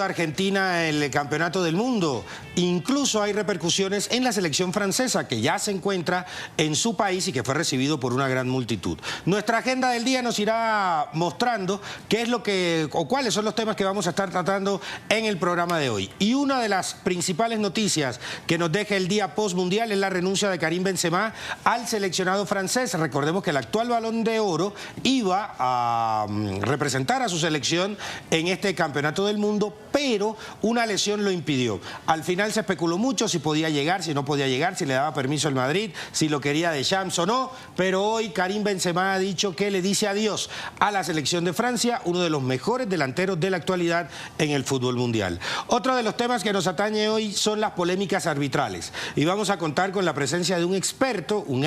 Argentina el campeonato del mundo. Incluso hay repercusiones en la selección francesa, que ya se encuentra en su país y que fue recibido por una gran multitud. Nuestra agenda del día nos irá mostrando qué es lo que o cuáles son los temas que vamos a estar tratando en el programa de hoy. Y una de las principales noticias que nos deja el día postmundial es la renuncia de Karim Benzema al seleccionado francés. Recordemos que el actual Balón de Oro iba a representar a su selección en este campeonato del mundo, pero una lesión lo impidió. Al final se especuló mucho si podía llegar, si no podía llegar, si le daba permiso el Madrid, si lo quería Deschamps o no, pero hoy Karim Benzema ha dicho que le dice adiós a la selección de Francia, uno de los mejores delanteros de la actualidad en el fútbol mundial. Otro de los temas que nos atañe hoy son las polémicas arbitrales y vamos a contar con la presencia de un experto, un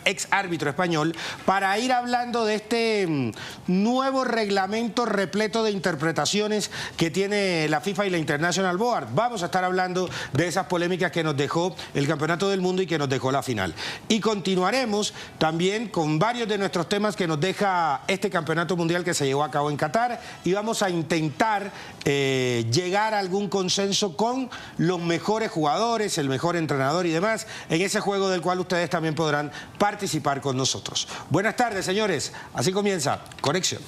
ex árbitro español, para ir hablando de este nuevo reglamento repleto de interpretaciones que tiene la FIFA y la International Board. Vamos a estar hablando de esas polémicas que nos dejó el Campeonato del Mundo y que nos dejó la final. Y continuaremos también con varios de nuestros temas que nos deja este Campeonato Mundial que se llevó a cabo en Qatar, y vamos a intentar llegar a algún consenso con los mejores jugadores, el mejor entrenador y demás, en ese juego del cual ustedes también podrán participar con nosotros. Buenas tardes, señores. Así comienza Conexión.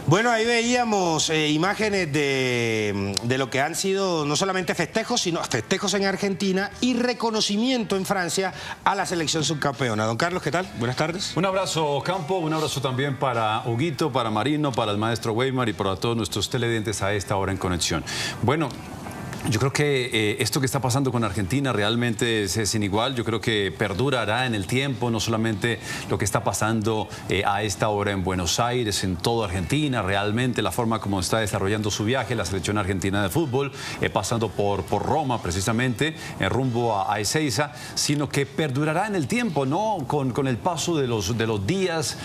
Bueno, ahí veíamos imágenes de lo que han sido no solamente festejos, sino festejos en Argentina y reconocimiento en Francia a la selección subcampeona. Don Carlos, ¿qué tal? Buenas tardes. Un abrazo, Campo, un abrazo también para Huguito, para Marino, para el maestro Weimar y para todos nuestros televidentes a esta hora en Conexión. Bueno, yo creo que esto que está pasando con Argentina realmente es sin igual. Yo creo que perdurará en el tiempo, no solamente lo que está pasando a esta hora en Buenos Aires, en toda Argentina, realmente la forma como está desarrollando su viaje la selección argentina de fútbol, pasando por Roma precisamente, en rumbo a Ezeiza, sino que perdurará en el tiempo, ¿no? Con el paso de los días,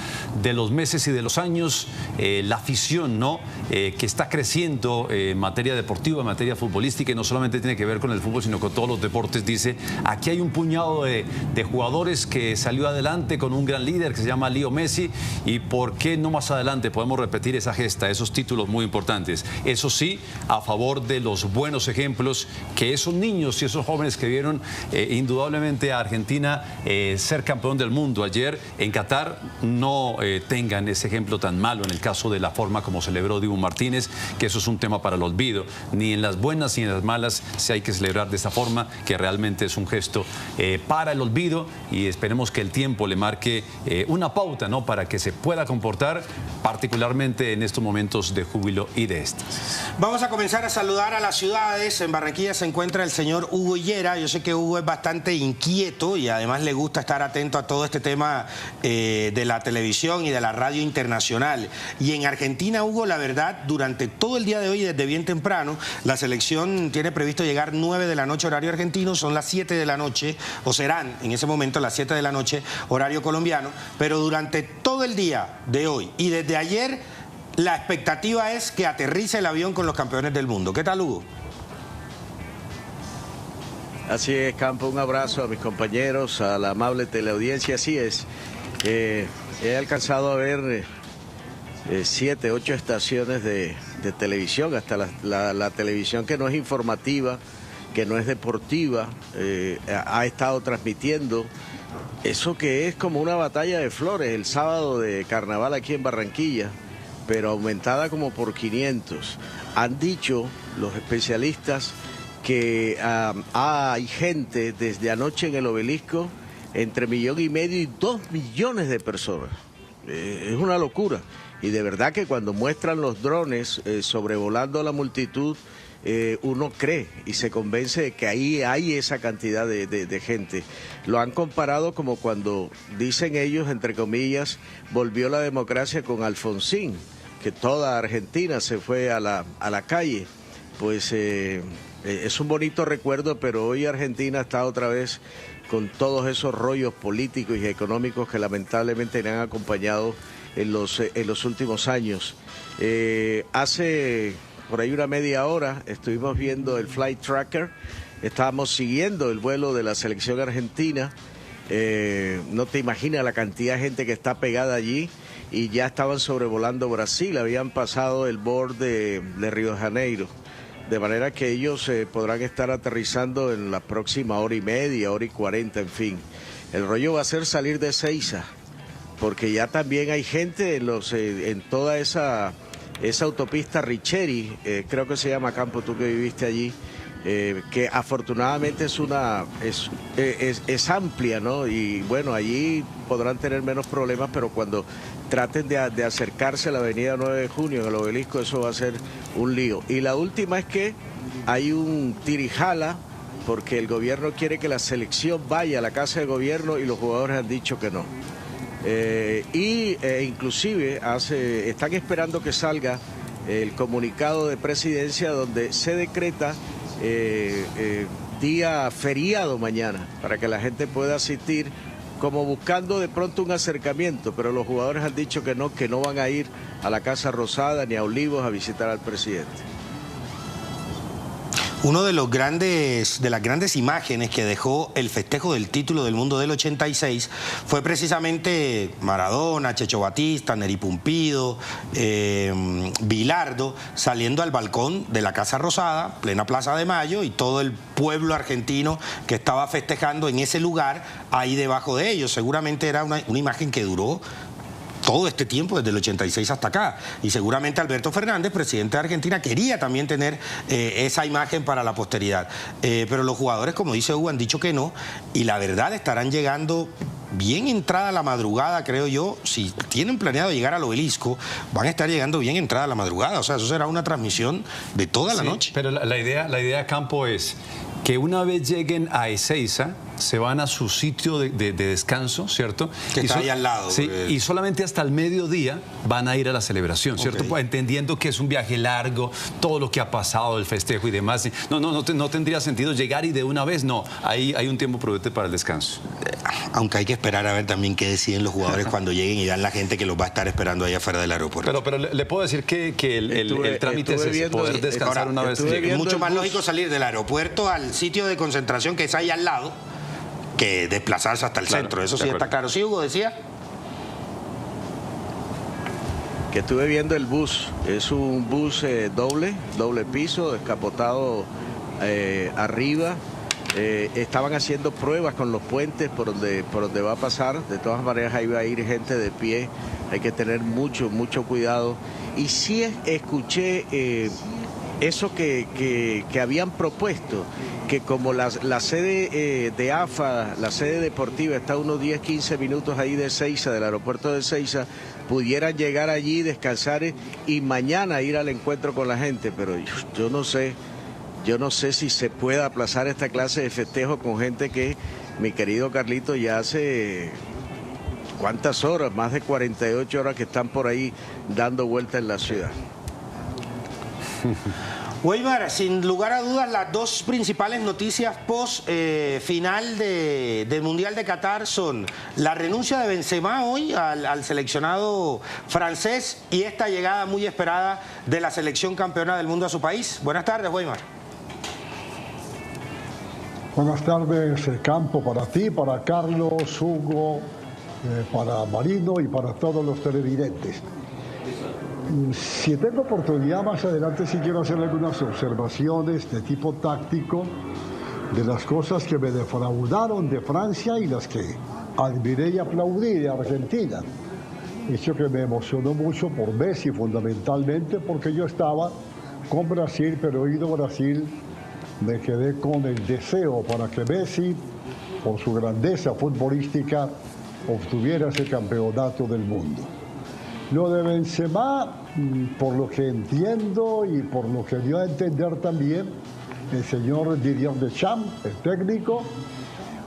de los meses y de los años, la afición, ¿no? Que está creciendo en materia deportiva, en materia futbolística, que no solamente tiene que ver con el fútbol, sino con todos los deportes. Dice, aquí hay un puñado de jugadores que salió adelante con un gran líder que se llama Leo Messi, y por qué no más adelante podemos repetir esa gesta, esos títulos muy importantes. Eso sí, a favor de los buenos ejemplos que esos niños y esos jóvenes que vieron indudablemente a Argentina ser campeón del mundo ayer en Qatar no tengan ese ejemplo tan malo en el caso de la forma como celebró Dibu Martínez, que eso es un tema para el olvido. Ni en las buenas ni en las malas si hay que celebrar de esa forma, que realmente es un gesto para el olvido, y esperemos que el tiempo le marque una pauta, ¿no? Para que se pueda comportar particularmente en estos momentos de júbilo y de éxtasis. Vamos a comenzar a saludar a las ciudades. En Barranquilla se encuentra el señor Hugo Higuera. Yo sé que Hugo es bastante inquieto y además le gusta estar atento a todo este tema de la televisión y de la radio internacional. Y en Argentina, Hugo, la verdad, durante todo el día de hoy, desde bien temprano, la selección tiene previsto llegar 9 de la noche horario argentino, son las 7 de la noche, o serán en ese momento las 7 de la noche horario colombiano, pero durante todo el día de hoy y desde ayer la expectativa es que aterrice el avión con los campeones del mundo. ¿Qué tal, Hugo? Así es, Campo, un abrazo a mis compañeros, a la amable teleaudiencia. Así es, he alcanzado a ver 7, 8 estaciones de televisión, hasta la televisión que no es informativa, que no es deportiva, ha estado transmitiendo eso que es como una batalla de flores, el sábado de carnaval aquí en Barranquilla, pero aumentada como por 500. Han dicho los especialistas que hay gente desde anoche en el Obelisco entre 1,5 millones y 2 millones de personas. Es una locura. Y de verdad que cuando muestran los drones sobrevolando la multitud, uno cree y se convence de que ahí hay esa cantidad de gente. Lo han comparado como cuando, dicen ellos, entre comillas, volvió la democracia con Alfonsín, que toda Argentina se fue a la calle. Pues es un bonito recuerdo, pero hoy Argentina está otra vez con todos esos rollos políticos y económicos que lamentablemente le han acompañado en los últimos años. Hace por ahí una media hora estuvimos viendo el Flight Tracker, estábamos siguiendo el vuelo de la selección argentina. No te imaginas la cantidad de gente que está pegada allí, y ya estaban sobrevolando Brasil, habían pasado el borde de Río de Janeiro. De manera que ellos podrán estar aterrizando en la próxima hora y media, hora y 40, en fin. El rollo va a ser salir de Ezeiza, porque ya también hay gente en toda esa autopista Richeri, creo que se llama, Campo, tú que viviste allí, que afortunadamente es amplia, ¿no? Y bueno, allí podrán tener menos problemas, pero cuando traten de acercarse a la avenida 9 de Junio, en el Obelisco, eso va a ser un lío. Y la última es que hay un tirijala, porque el gobierno quiere que la selección vaya a la casa de gobierno y los jugadores han dicho que no. Inclusive están esperando que salga el comunicado de presidencia donde se decreta día feriado mañana para que la gente pueda asistir, como buscando de pronto un acercamiento, pero los jugadores han dicho que no van a ir a la Casa Rosada ni a Olivos a visitar al presidente. Uno de las grandes imágenes que dejó el festejo del título del mundo del 86 fue precisamente Maradona, Checho Batista, Neri Pumpido, Bilardo saliendo al balcón de la Casa Rosada, plena Plaza de Mayo, y todo el pueblo argentino que estaba festejando en ese lugar ahí debajo de ellos. Seguramente era una imagen que duró todo este tiempo, desde el 86 hasta acá. Y seguramente Alberto Fernández, presidente de Argentina, quería también tener esa imagen para la posteridad. Pero los jugadores, como dice Hugo, han dicho que no, y la verdad estarán llegando bien entrada la madrugada, creo yo. Si tienen planeado llegar al Obelisco, van a estar llegando bien entrada la madrugada. O sea, eso será una transmisión de toda la noche. Pero la idea, Campo, es que una vez lleguen a Ezeiza, se van a su sitio de descanso, ¿cierto? Que está ahí al lado. Sí, y solamente hasta el mediodía van a ir a la celebración, ¿cierto? Okay. Entendiendo que es un viaje largo, todo lo que ha pasado, el festejo y demás. No tendría sentido llegar y de una vez, no. Ahí hay un tiempo prudente para el descanso. Aunque hay que esperar a ver también qué deciden los jugadores cuando lleguen y dan la gente que los va a estar esperando ahí afuera del aeropuerto. Pero le puedo decir que el trámite es poder descansar una vez. Es mucho más lógico salir del aeropuerto al sitio de concentración que es ahí al lado que desplazarse hasta el centro. Eso sí está claro. ¿Sí, Hugo, decía? Que estuve viendo el bus. Es un bus doble piso, descapotado arriba. Estaban haciendo pruebas con los puentes por donde va a pasar. De todas maneras, ahí va a ir gente de pie. Hay que tener mucho cuidado. Y sí escuché eso que habían propuesto, que como la sede de AFA, la sede deportiva, está a unos 10-15 minutos ahí de Ezeiza, del aeropuerto de Ezeiza, pudieran llegar allí, descansar y mañana ir al encuentro con la gente. Pero yo no sé si se puede aplazar esta clase de festejo con gente que, mi querido Carlito, ya hace ¿cuántas horas? Más de 48 horas que están por ahí dando vuelta en la ciudad. Weimar, sin lugar a dudas, las dos principales noticias post final del Mundial de Qatar son la renuncia de Benzema hoy al seleccionado francés y esta llegada muy esperada de la selección campeona del mundo a su país. Buenas tardes, Weimar. Buenas tardes, Campo, para ti, para Carlos, Hugo, para Marino y para todos los televidentes. Si tengo oportunidad más adelante, sí quiero hacer algunas observaciones de tipo táctico de las cosas que me defraudaron de Francia y las que admiré y aplaudí de Argentina. hecho que me emocionó mucho por Messi, fundamentalmente porque yo estaba con Brasil, pero he ido a Brasil, me quedé con el deseo para que Messi, por su grandeza futbolística, obtuviera ese campeonato del mundo. Lo de Benzema, por lo que entiendo y por lo que dio a entender también el señor Didier Deschamps, el técnico,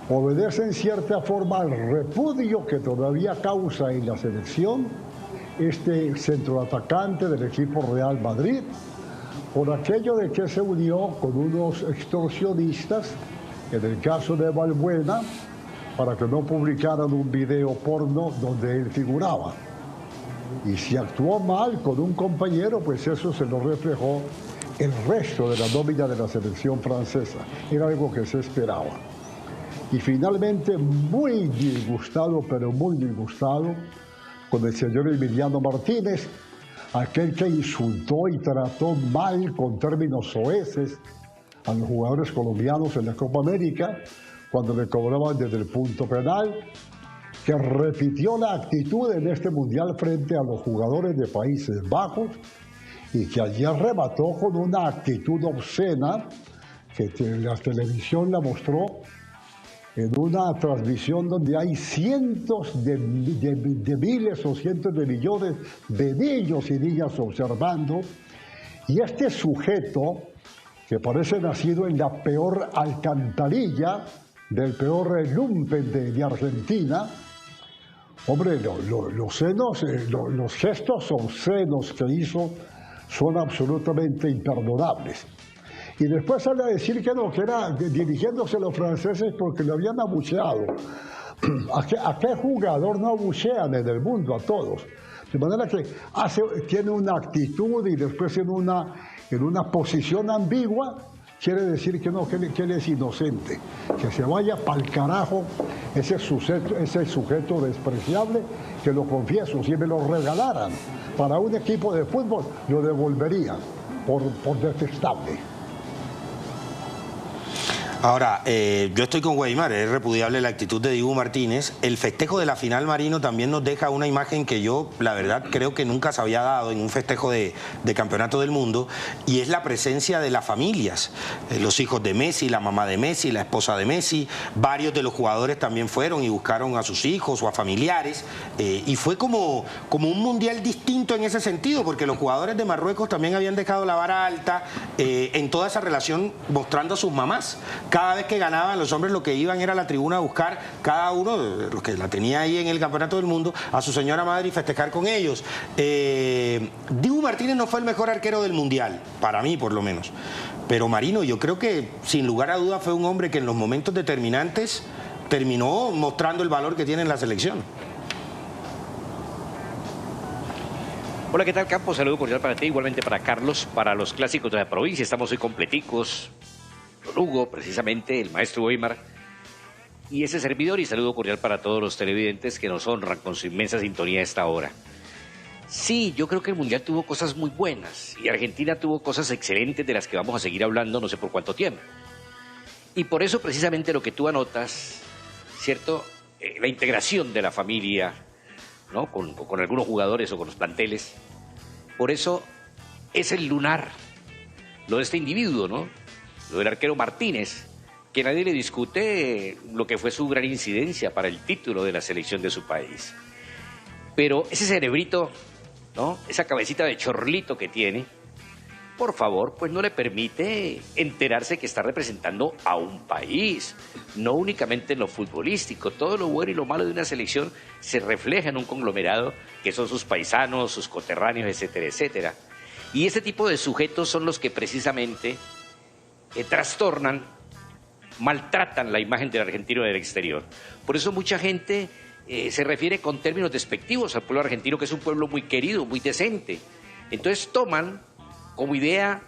obedece en cierta forma al repudio que todavía causa en la selección este centroatacante del equipo Real Madrid, por aquello de que se unió con unos extorsionistas, en el caso de Valbuena, para que no publicaran un video porno donde él figuraba. Y si actuó mal con un compañero, pues eso se lo reflejó el resto de la nómina de la selección francesa. Era algo que se esperaba. Y finalmente, muy disgustado, pero muy disgustado, con el señor Emiliano Martínez, aquel que insultó y trató mal con términos soeces a los jugadores colombianos en la Copa América, cuando le cobraban desde el punto penal, que repitió la actitud en este Mundial frente a los jugadores de Países Bajos y que ayer remató con una actitud obscena que la televisión la mostró en una transmisión donde hay cientos de miles o cientos de millones de niños y niñas observando, y este sujeto, que parece nacido en la peor alcantarilla del peor lumpen de Argentina, hombre, los gestos obscenos que hizo son absolutamente imperdonables. Y después sale a decir que no, que era dirigiéndose a los franceses porque lo habían abucheado. ¿A qué jugador no abuchean en el mundo? A todos. De manera que tiene una actitud y después en una posición ambigua, quiere decir que no, que él es inocente. Que se vaya pa'l carajo ese sujeto despreciable, que lo confieso, si me lo regalaran para un equipo de fútbol, lo devolvería por detestable. Ahora, yo estoy con Weimar, es repudiable la actitud de Dibu Martínez. El festejo de la final, Marino, también nos deja una imagen que yo, la verdad, creo que nunca se había dado en un festejo de campeonato del mundo, y es la presencia de las familias. Los hijos de Messi, la mamá de Messi, la esposa de Messi, varios de los jugadores también fueron y buscaron a sus hijos o a familiares, y fue como un mundial distinto en ese sentido, porque los jugadores de Marruecos también habían dejado la vara alta en toda esa relación, mostrando a sus mamás. Cada vez que ganaban, los hombres lo que iban era a la tribuna a buscar, cada uno de los que la tenía ahí en el campeonato del mundo, a su señora madre y festejar con ellos. Dibu Martínez no fue el mejor arquero del mundial, para mí por lo menos. Pero Marino, yo creo que sin lugar a dudas fue un hombre que en los momentos determinantes terminó mostrando el valor que tiene en la selección. Hola, ¿qué tal, Campos? Saludo cordial para ti, igualmente para Carlos, para los clásicos de la provincia. Estamos hoy completicos. Hugo, precisamente, el maestro Weimar y ese servidor, y saludo cordial para todos los televidentes que nos honran con su inmensa sintonía a esta hora. Sí, yo creo que el Mundial tuvo cosas muy buenas y Argentina tuvo cosas excelentes de las que vamos a seguir hablando no sé por cuánto tiempo. Y por eso precisamente lo que tú anotas, ¿cierto? La integración de la familia, ¿no? Con algunos jugadores o con los planteles. Por eso es el lunar, lo de este individuo, ¿no? Lo del arquero Martínez, que nadie le discute lo que fue su gran incidencia para el título de la selección de su país. Pero ese cerebrito, ¿no? Esa cabecita de chorlito que tiene, por favor, pues no le permite enterarse que está representando a un país, no únicamente en lo futbolístico. Todo lo bueno y lo malo de una selección se refleja en un conglomerado que son sus paisanos, sus coterráneos, etcétera, etcétera. Y este tipo de sujetos son los que precisamente trastornan, maltratan la imagen del argentino del exterior. Por eso mucha gente se refiere con términos despectivos al pueblo argentino, que es un pueblo muy querido, muy decente. Entonces toman como idea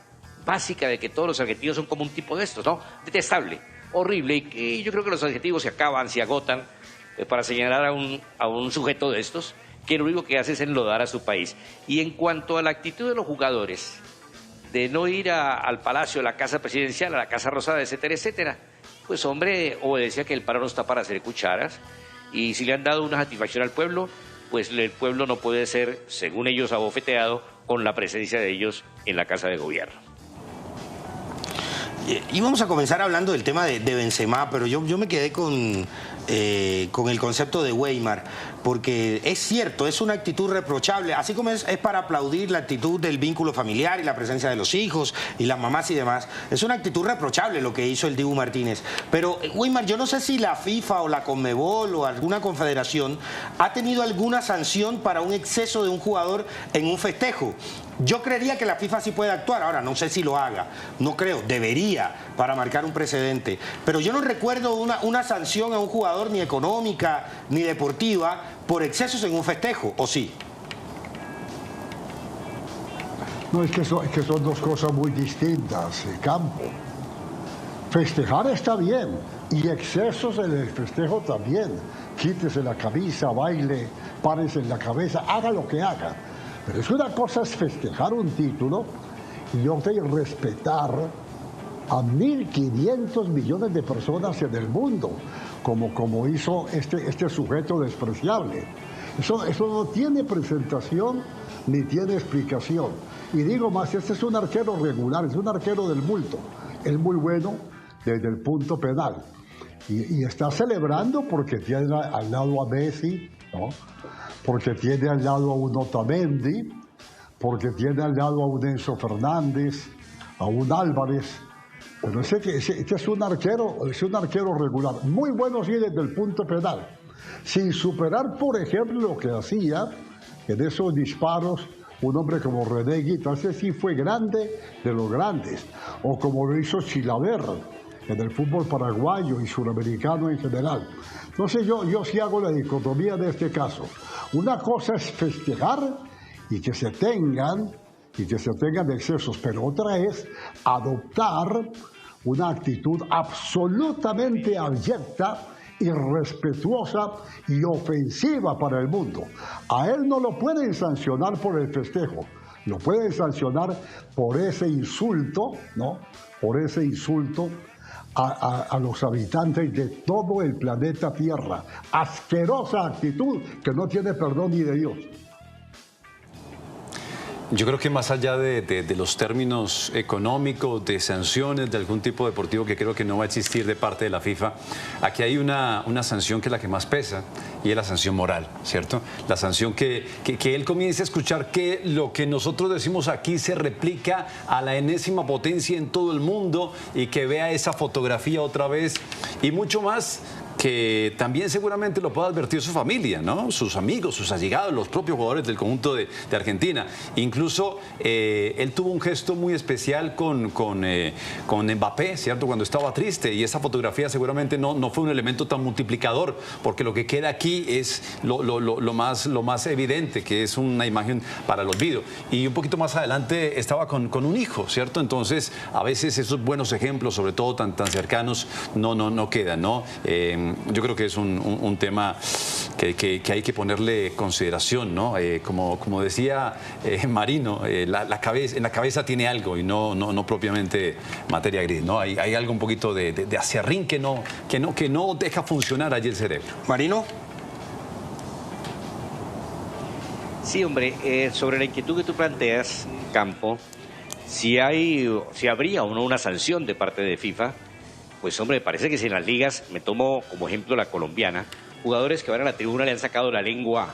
básica de que todos los argentinos son como un tipo de estos, ¿no? Detestable, horrible, y yo creo que los adjetivos se acaban, se agotan para señalar a un sujeto de estos, que lo único que hace es enlodar a su país. Y en cuanto a la actitud de los jugadores, de no ir al Palacio, a la Casa Presidencial, a la Casa Rosada, etcétera, etcétera, pues hombre, obedecía que el paro no está para hacer cucharas, y si le han dado una satisfacción al pueblo, pues el pueblo no puede ser, según ellos, abofeteado con la presencia de ellos en la Casa de Gobierno. Y vamos a comenzar hablando del tema de Benzema, pero yo me quedé con el concepto de Weimar, porque es cierto, es una actitud reprochable, así como es para aplaudir la actitud del vínculo familiar y la presencia de los hijos y las mamás y demás. Es una actitud reprochable lo que hizo el Dibu Martínez. Pero, Weimar, yo no sé si la FIFA o la Conmebol o alguna confederación ha tenido alguna sanción para un exceso de un jugador en un festejo. Yo creería que la FIFA sí puede actuar, ahora no sé si lo haga, no creo, debería, para marcar un precedente. Pero yo no recuerdo una sanción a un jugador ni económica ni deportiva por excesos en un festejo, ¿o sí? No, es que son dos cosas muy distintas, Campo. Festejar está bien, y excesos en el festejo también. Quítese la camisa, baile, párese en la cabeza, haga lo que haga. Pero es una cosa es festejar un título y otra es respetar a 1.500 millones de personas en el mundo, como hizo este sujeto despreciable. Eso no tiene presentación ni tiene explicación. Y digo más, este es un arquero regular, es un arquero del bulto. Es muy bueno desde el punto penal. Y está celebrando porque tiene al lado a Messi, ¿no? Porque tiene al lado a un Otamendi, porque tiene al lado a un Enzo Fernández, a un Álvarez. Pero este es un arquero regular, muy bueno sí desde el punto penal, sin superar, por ejemplo, lo que hacía en esos disparos un hombre como René Guita. Ese sí fue grande de los grandes, o como lo hizo Chilaver en el fútbol paraguayo y suramericano en general. Entonces yo sí hago la dicotomía de este caso. Una cosa es festejar y que se tengan excesos, pero otra es adoptar una actitud absolutamente abyecta, irrespetuosa y ofensiva para el mundo. A él no lo pueden sancionar por el festejo, lo pueden sancionar por ese insulto, ¿no? Por ese insulto a los habitantes de todo el planeta Tierra. Asquerosa actitud que no tiene perdón ni de Dios. Yo creo que más allá de los términos económicos, de sanciones, de algún tipo deportivo que creo que no va a existir de parte de la FIFA, aquí hay una sanción que es la que más pesa y es la sanción moral, ¿cierto? La sanción que él comience a escuchar que lo que nosotros decimos aquí se replica a la enésima potencia en todo el mundo y que vea esa fotografía otra vez y mucho más, que también seguramente lo pueda advertir su familia, ¿no? Sus amigos, sus allegados, los propios jugadores del conjunto de Argentina. Incluso él tuvo un gesto muy especial con Mbappé, ¿cierto? Cuando estaba triste, y esa fotografía seguramente no fue un elemento tan multiplicador, porque lo que queda aquí es lo más evidente, que es una imagen para el olvido. Y un poquito más adelante estaba con un hijo, ¿cierto? Entonces, a veces esos buenos ejemplos, sobre todo tan cercanos, no quedan, ¿no? Yo creo que es un tema que hay que ponerle consideración, ¿no? Como decía Marino, en la cabeza tiene algo y no propiamente materia gris, ¿no? Hay algo un poquito de acerrín que no deja funcionar allí el cerebro. Marino. Sí, hombre, sobre la inquietud que tú planteas, Campo, si habría o no una sanción de parte de FIFA, pues hombre, parece que si en las ligas, me tomo como ejemplo la colombiana, jugadores que van a la tribuna le han sacado la lengua,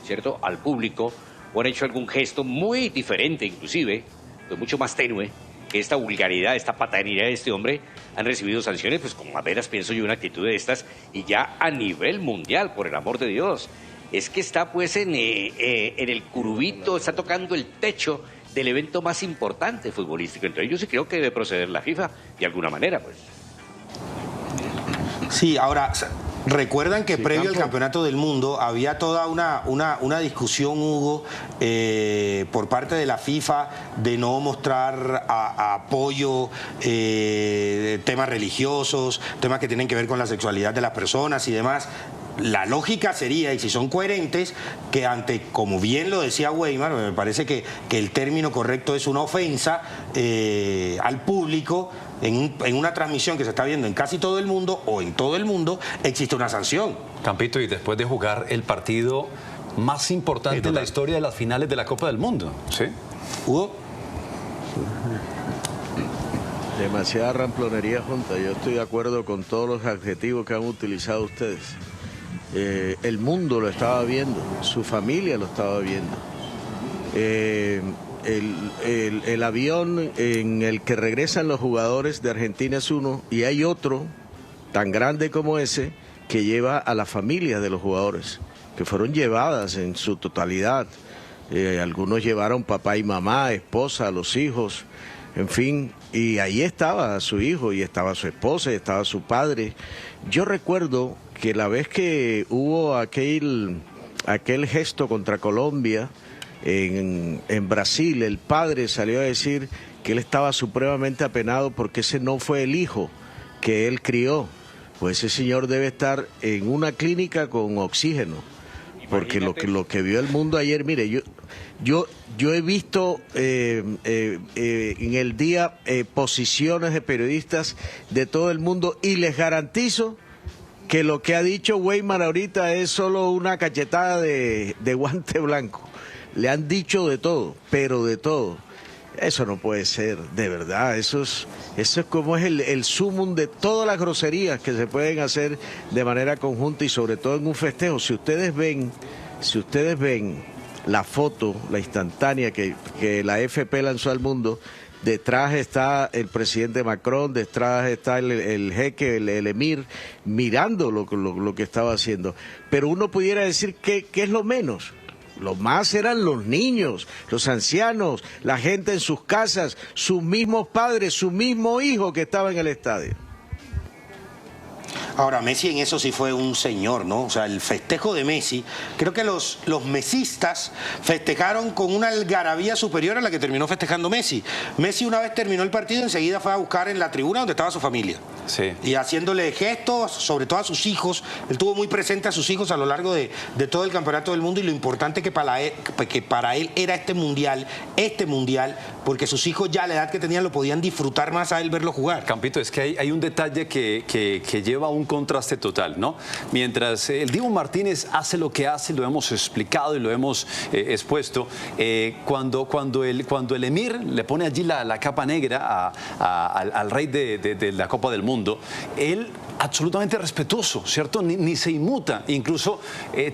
¿cierto?, al público, o han hecho algún gesto muy diferente inclusive, pues mucho más tenue, que esta vulgaridad, esta patanería de este hombre, han recibido sanciones, pues como apenas pienso yo una actitud de estas, y ya a nivel mundial, por el amor de Dios. Es que está pues en el curubito, está tocando el techo del evento más importante futbolístico. Entonces yo sí creo que debe proceder la FIFA de alguna manera, pues. Sí, ahora, recuerdan que previo al Campeonato del Mundo había toda una discusión, Hugo, por parte de la FIFA de no mostrar apoyo, temas religiosos, temas que tienen que ver con la sexualidad de las personas y demás. La lógica sería, y si son coherentes, que ante, como bien lo decía Weimar, me parece que el término correcto es una ofensa al público, en una transmisión que se está viendo en casi todo el mundo o en todo el mundo, existe una sanción. Campito, y después de jugar el partido, más importante en la historia de las finales de la Copa del Mundo. ¿Sí? Hugo. Demasiada ramplonería junta. Yo estoy de acuerdo con todos los adjetivos que han utilizado ustedes. El mundo lo estaba viendo, su familia lo estaba viendo. El avión en el que regresan los jugadores de Argentina es uno, y hay otro tan grande como ese que lleva a la familia de los jugadores, que fueron llevadas en su totalidad. Algunos llevaron papá y mamá, esposa, los hijos, en fin, y ahí estaba su hijo, y estaba su esposa, y estaba su padre. Yo recuerdo que la vez que hubo aquel gesto contra Colombia en Brasil, el padre salió a decir que él estaba supremamente apenado porque ese no fue el hijo que él crió. Pues ese señor debe estar en una clínica con oxígeno, porque lo que vio el mundo ayer, mire, yo he visto en el día posiciones de periodistas de todo el mundo, y les garantizo que lo que ha dicho Weimar ahorita es solo una cachetada de guante blanco. Le han dicho de todo, pero de todo. Eso no puede ser, de verdad. Eso es como es el sumum de todas las groserías que se pueden hacer de manera conjunta, y sobre todo en un festejo. Si ustedes ven la foto, la instantánea que la FP lanzó al mundo, detrás está el presidente Macron, detrás está el jeque, el emir, mirando lo que estaba haciendo. Pero uno pudiera decir que es lo menos. Lo más eran los niños, los ancianos, la gente en sus casas, sus mismos padres, su mismo hijo que estaba en el estadio. Ahora, Messi en eso sí fue un señor, ¿no? O sea, el festejo de Messi, creo que los mesistas festejaron con una algarabía superior a la que terminó festejando Messi. Messi, una vez terminó el partido, enseguida fue a buscar en la tribuna donde estaba su familia. Sí. Y haciéndole gestos, sobre todo a sus hijos. Él tuvo muy presente a sus hijos a lo largo de todo el campeonato del mundo, y lo importante que para él era este mundial, porque sus hijos ya a la edad que tenían lo podían disfrutar más a él verlo jugar. Campito, es que hay un detalle que lleva a un contraste total, ¿no? Mientras el Dibu Martínez hace lo que hace, lo hemos explicado y lo hemos expuesto, cuando el emir le pone allí la capa negra al rey de la Copa del Mundo, él absolutamente respetuoso, ¿cierto? Ni se inmuta, incluso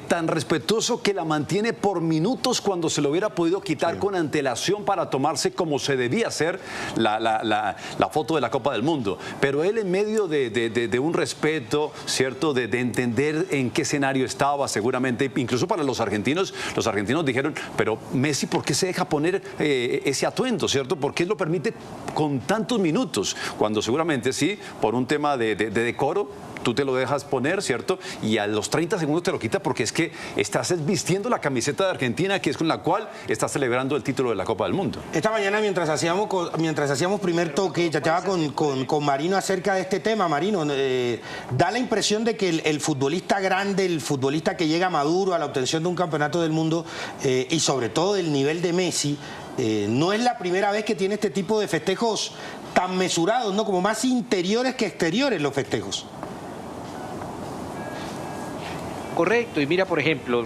tan respetuoso que la mantiene por minutos cuando se lo hubiera podido quitar con antelación para tomarse como se debía hacer la foto de la Copa del Mundo. Pero él, en medio de un respeto, ¿cierto? De entender en qué escenario estaba, seguramente, incluso para los argentinos dijeron, pero Messi, ¿por qué se deja poner ese atuendo, ¿cierto? ¿Por qué lo permite con tantos minutos? Cuando seguramente sí, por un tema de decoro, tú te lo dejas poner, ¿cierto? Y a los 30 segundos te lo quita, porque es que estás vistiendo la camiseta de Argentina, que es con la cual estás celebrando el título de la Copa del Mundo. Esta mañana, mientras hacíamos primer toque, chateaba con Marino acerca de este tema. Marino, da la impresión de que el futbolista grande, el futbolista que llega maduro a la obtención de un campeonato del mundo, y sobre todo del nivel de Messi, no es la primera vez que tiene este tipo de festejos tan mesurados, ¿no? Como más interiores que exteriores los festejos. Correcto, y mira, por ejemplo,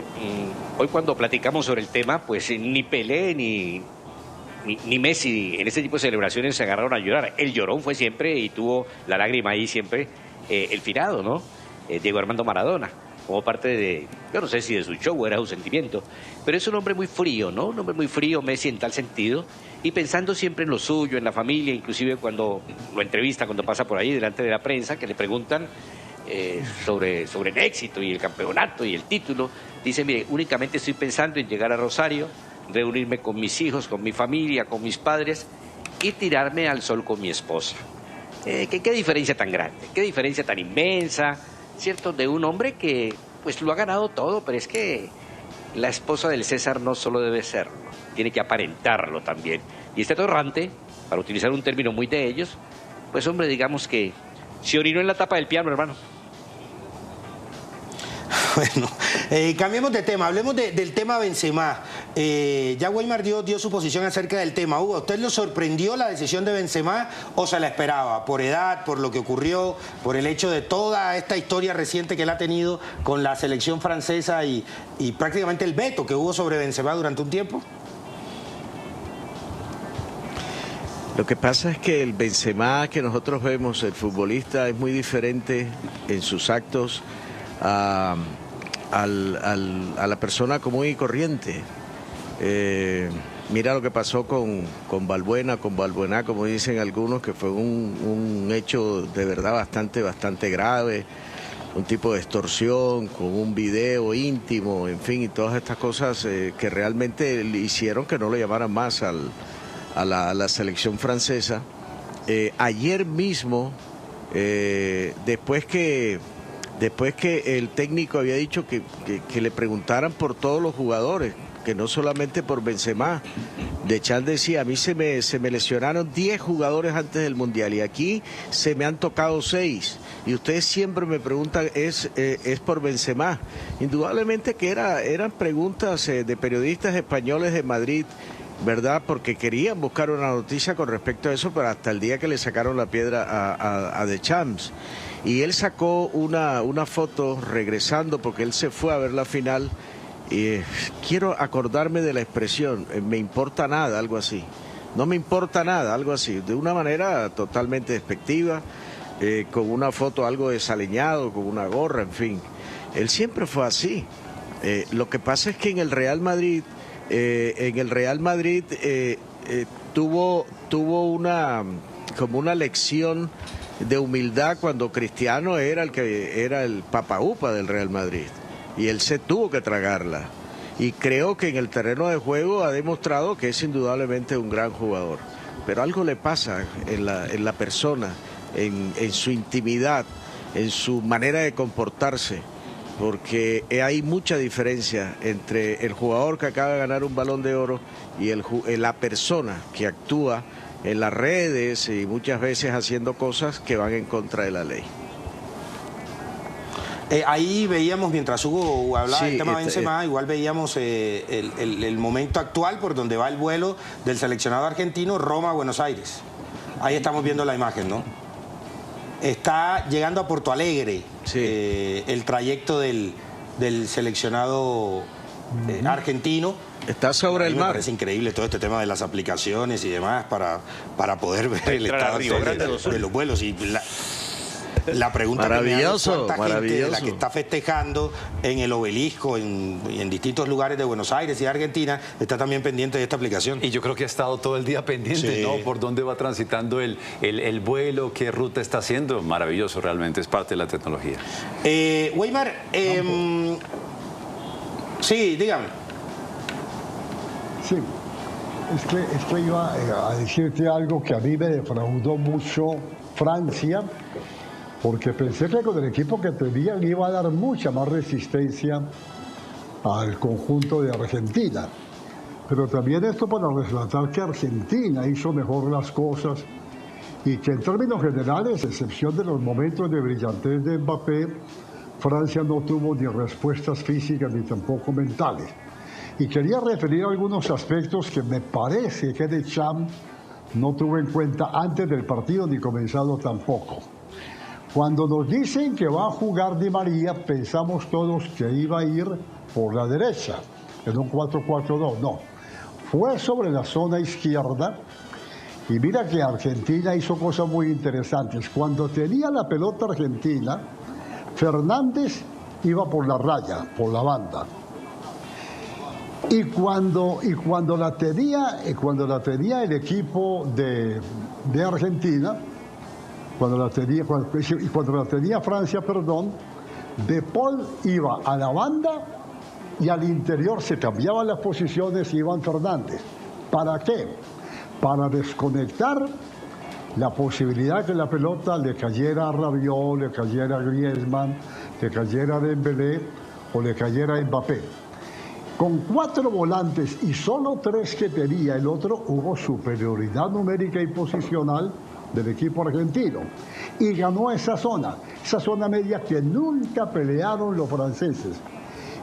hoy cuando platicamos sobre el tema, pues ni Pelé ni Messi en este tipo de celebraciones se agarraron a llorar. El llorón fue siempre, y tuvo la lágrima ahí siempre, el finado, ¿no? Diego Armando Maradona, como parte de, yo no sé si de su show o era su sentimiento, pero es un hombre muy frío, ¿no? Un hombre muy frío, Messi, en tal sentido, y pensando siempre en lo suyo, en la familia, inclusive cuando lo entrevista, cuando pasa por ahí delante de la prensa, que le preguntan sobre el éxito y el campeonato y el título, dice, mire, únicamente estoy pensando en llegar a Rosario, reunirme con mis hijos, con mi familia, con mis padres y tirarme al sol con mi esposa. ¿Qué diferencia tan grande? ¿Qué diferencia tan inmensa? ¿Cierto? De un hombre que pues lo ha ganado todo, pero es que la esposa del César no solo debe serlo, tiene que aparentarlo también. Y este torrante, para utilizar un término muy de ellos, pues hombre, digamos que se orinó en la tapa del piano, hermano. Bueno, cambiemos de tema, hablemos del tema Benzema. Ya Weimar dio su posición acerca del tema. Hugo, ¿a usted le sorprendió la decisión de Benzema o se la esperaba? Por edad, por lo que ocurrió, por el hecho de toda esta historia reciente que él ha tenido con la selección francesa y prácticamente el veto que hubo sobre Benzema durante un tiempo. Lo que pasa es que el Benzema que nosotros vemos, el futbolista, es muy diferente en sus actos a la persona común y corriente. Mira lo que pasó con Balbuena, como dicen algunos, que fue un hecho de verdad bastante grave, un tipo de extorsión, con un video íntimo, en fin, y todas estas cosas que realmente le hicieron que no lo llamaran más a la selección francesa. Ayer mismo, después que el técnico había dicho que le preguntaran por todos los jugadores, que no solamente por Benzema, Deschamps decía, a mí se me lesionaron 10 jugadores antes del Mundial y aquí se me han tocado 6 y ustedes siempre me preguntan es por Benzema. Indudablemente que eran preguntas de periodistas españoles de Madrid, ¿verdad? Porque querían buscar una noticia con respecto a eso, pero hasta el día que le sacaron la piedra a Deschamps. Y él sacó una foto regresando porque él se fue a ver la final. Quiero acordarme de la expresión, me importa nada, algo así. No me importa nada, algo así. De una manera totalmente despectiva, con una foto algo desaliñado, con una gorra, en fin. Él siempre fue así. Lo que pasa es que en el Real Madrid... tuvo como una lección de humildad cuando Cristiano era el papaupa del Real Madrid y él se tuvo que tragarla, y creo que en el terreno de juego ha demostrado que es indudablemente un gran jugador, pero algo le pasa en la persona, en su intimidad, en su manera de comportarse, porque hay mucha diferencia entre el jugador que acaba de ganar un Balón de Oro y la persona que actúa en las redes y muchas veces haciendo cosas que van en contra de la ley. Ahí veíamos, mientras Hugo hablaba del tema Benzema, igual veíamos el momento actual por donde va el vuelo del seleccionado argentino Roma-Buenos Aires. Ahí estamos viendo la imagen, ¿no? Está llegando a Porto Alegre, el trayecto del seleccionado argentino. Está sobre el mar. Me parece increíble todo este tema de las aplicaciones y demás para poder ver el estado de los vuelos. Y la pregunta maravilloso, que me hago, ¿cuánta gente de la que está festejando en el Obelisco, en distintos lugares de Buenos Aires y de Argentina, está también pendiente de esta aplicación? Y yo creo que ha estado todo el día pendiente, ¿no? Por dónde va transitando el vuelo, qué ruta está haciendo. Maravilloso, realmente, es parte de la tecnología. Weimar, sí, dígame. Sí, es que iba a decirte algo que a mí me defraudó mucho Francia, porque pensé que con el equipo que tenían iba a dar mucha más resistencia al conjunto de Argentina. Pero también esto para resaltar que Argentina hizo mejor las cosas y que en términos generales, a excepción de los momentos de brillantez de Mbappé, Francia no tuvo ni respuestas físicas ni tampoco mentales. Y quería referir a algunos aspectos que me parece que Deschamps no tuvo en cuenta antes del partido ni comenzado tampoco. Cuando nos dicen que va a jugar Di María, pensamos todos que iba a ir por la derecha, en un 4-4-2. No, fue sobre la zona izquierda y mira que Argentina hizo cosas muy interesantes. Cuando tenía la pelota Argentina, Fernández iba por la raya, por la banda. Y cuando la tenía el equipo de Argentina, cuando la tenía Francia, perdón, De Paul iba a la banda y al interior se cambiaban las posiciones y iban Fernández. ¿Para qué? Para desconectar la posibilidad que la pelota le cayera a Rabiot, le cayera a Griezmann, le cayera a Dembélé o le cayera a Mbappé. Con 4 volantes y solo 3 que tenía el otro, hubo superioridad numérica y posicional del equipo argentino, y ganó esa zona media que nunca pelearon los franceses.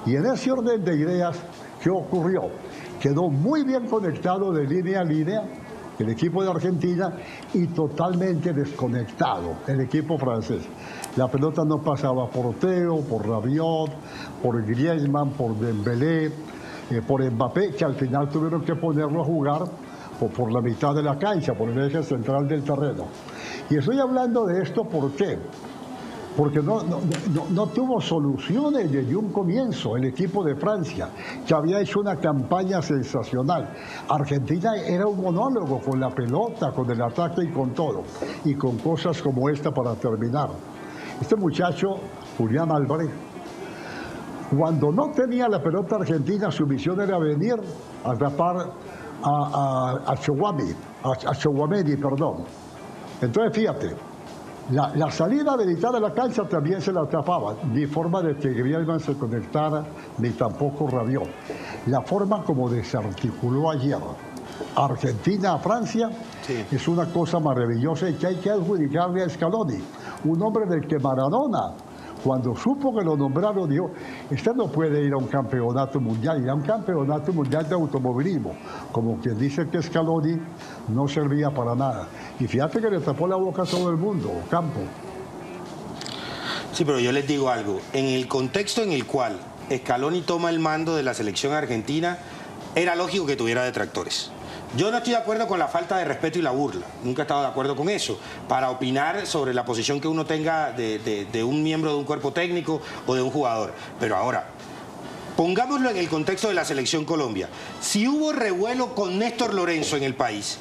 Y en ese orden de ideas, ¿qué ocurrió? Quedó muy bien conectado de línea a línea el equipo de Argentina y totalmente desconectado el equipo francés. La pelota no pasaba por Theo, por Rabiot, por Griezmann, por Dembélé, por Mbappé, que al final tuvieron que ponerlo a jugar por la mitad de la cancha, por el eje central del terreno. Y estoy hablando de esto, ¿por qué? Porque no tuvo soluciones desde un comienzo el equipo de Francia, que había hecho una campaña sensacional. Argentina era un monólogo con la pelota, con el ataque y con todo. Y con cosas como esta para terminar. Este muchacho, Julián Álvarez, cuando no tenía la pelota argentina, su misión era venir a tapar a Chouameni, perdón. Entonces, fíjate, la salida militar de la cancha también se la tapaba, ni forma de que Griezmann se conectara, ni tampoco Rabiot. La forma como desarticuló ayer Argentina a Francia es una cosa maravillosa y que hay que adjudicarle a Scaloni, un hombre del que Maradona, cuando supo que lo nombraron, dijo, este no puede ir a un campeonato mundial, ir a un campeonato mundial de automovilismo. Como quien dice que Scaloni no servía para nada. Y fíjate que le tapó la boca a todo el mundo, Campo. Sí, pero yo les digo algo. En el contexto en el cual Scaloni toma el mando de la selección argentina, era lógico que tuviera detractores. Yo no estoy de acuerdo con la falta de respeto y la burla. Nunca he estado de acuerdo con eso. Para opinar sobre la posición que uno tenga de un miembro de un cuerpo técnico o de un jugador. Pero ahora, pongámoslo en el contexto de la selección Colombia. Si hubo revuelo con Néstor Lorenzo en el país,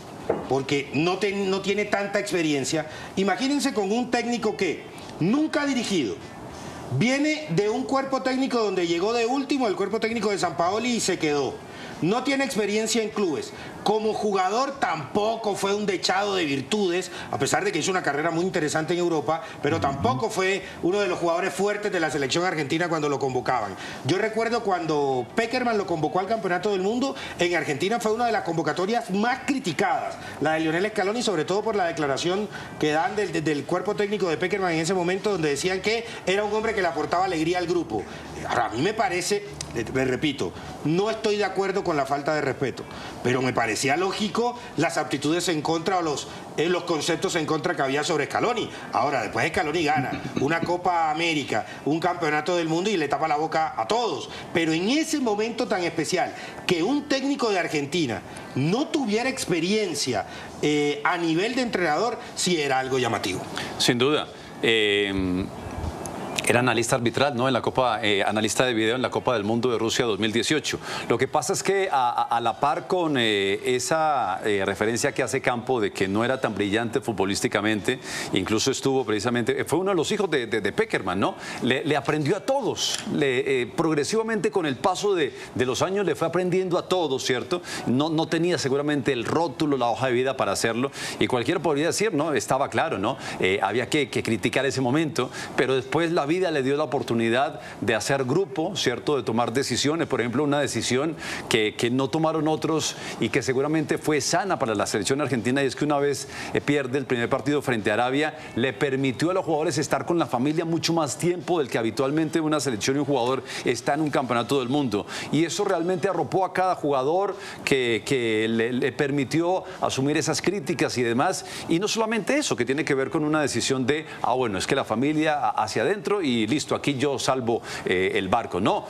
porque no tiene tanta experiencia, imagínense con un técnico que nunca ha dirigido. Viene de un cuerpo técnico donde llegó de último, el cuerpo técnico de Sampaoli, y se quedó. No tiene experiencia en clubes. Como jugador tampoco fue un dechado de virtudes, a pesar de que hizo una carrera muy interesante en Europa, pero tampoco fue uno de los jugadores fuertes de la selección argentina cuando lo convocaban. Yo recuerdo cuando Pekerman lo convocó al Campeonato del Mundo, en Argentina fue una de las convocatorias más criticadas, la de Lionel Scaloni, sobre todo por la declaración que dan del cuerpo técnico de Pekerman en ese momento, donde decían que era un hombre que le aportaba alegría al grupo. Ahora, a mí me parece, le repito, no estoy de acuerdo con la falta de respeto, pero me parecía lógico las aptitudes en contra o los conceptos en contra que había sobre Scaloni. Ahora, después Scaloni gana una Copa América, un campeonato del mundo y le tapa la boca a todos. Pero en ese momento tan especial, que un técnico de Argentina no tuviera experiencia a nivel de entrenador, sí era algo llamativo. Sin duda. Era analista arbitral, ¿no? En la Copa, analista de video en la Copa del Mundo de Rusia 2018. Lo que pasa es que a la par con esa referencia que hace Campo de que no era tan brillante futbolísticamente, incluso estuvo precisamente, fue uno de los hijos de Pekerman, ¿no? Le aprendió a todos, progresivamente con el paso de los años le fue aprendiendo a todos, ¿cierto? No tenía seguramente el rótulo, la hoja de vida para hacerlo, y cualquiera podría decir, ¿no? Estaba claro, ¿no? Había que criticar ese momento, pero después la vida le dio la oportunidad de hacer grupo, ¿cierto? De tomar decisiones, por ejemplo, una decisión que no tomaron otros y que seguramente fue sana para la selección argentina, y es que una vez pierde el primer partido frente a Arabia, le permitió a los jugadores estar con la familia mucho más tiempo del que habitualmente una selección y un jugador está en un campeonato del mundo, y eso realmente arropó a cada jugador que le permitió asumir esas críticas y demás, y no solamente eso, que tiene que ver con una decisión de, bueno, es que la familia hacia adentro y listo, aquí yo salvo el barco. No,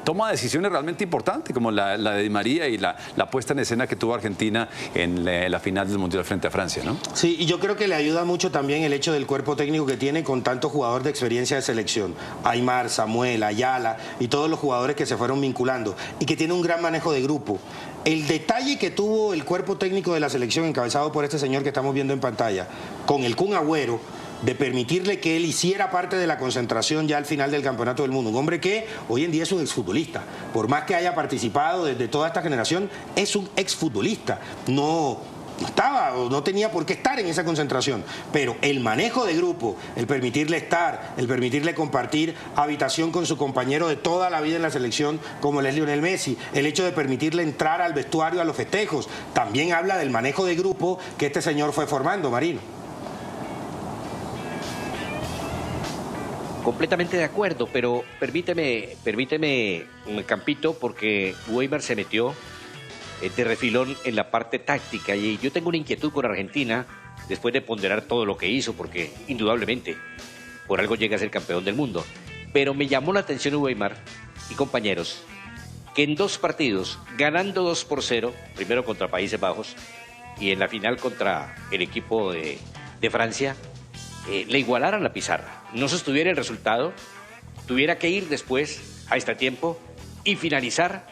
toma decisiones realmente importantes, como la de Di María y la puesta en escena que tuvo Argentina en la final del Mundial frente a Francia, ¿no? Sí, y yo creo que le ayuda mucho también el hecho del cuerpo técnico que tiene con tantos jugadores de experiencia de selección. Aymar, Samuel, Ayala y todos los jugadores que se fueron vinculando, y que tiene un gran manejo de grupo. El detalle que tuvo el cuerpo técnico de la selección, encabezado por este señor que estamos viendo en pantalla, con el Kun Agüero, de permitirle que él hiciera parte de la concentración ya al final del Campeonato del Mundo. Un hombre que hoy en día es un exfutbolista. Por más que haya participado desde toda esta generación, es un exfutbolista. No no estaba o no tenía por qué estar en esa concentración, pero el manejo de grupo, el permitirle estar, el permitirle compartir habitación con su compañero de toda la vida en la selección como él es Lionel Messi, el hecho de permitirle entrar al vestuario a los festejos, también habla del manejo de grupo que este señor fue formando, Marino. Completamente de acuerdo, pero permíteme, Campito, porque Weimar se metió de refilón en la parte táctica y yo tengo una inquietud con Argentina después de ponderar todo lo que hizo, porque indudablemente por algo llega a ser campeón del mundo. Pero me llamó la atención Weimar y compañeros que en 2 partidos, ganando 2-0, primero contra Países Bajos y en la final contra el equipo de Francia, le igualaran la pizarra. No sostuviera el resultado, tuviera que ir después a extratiempo y finalizar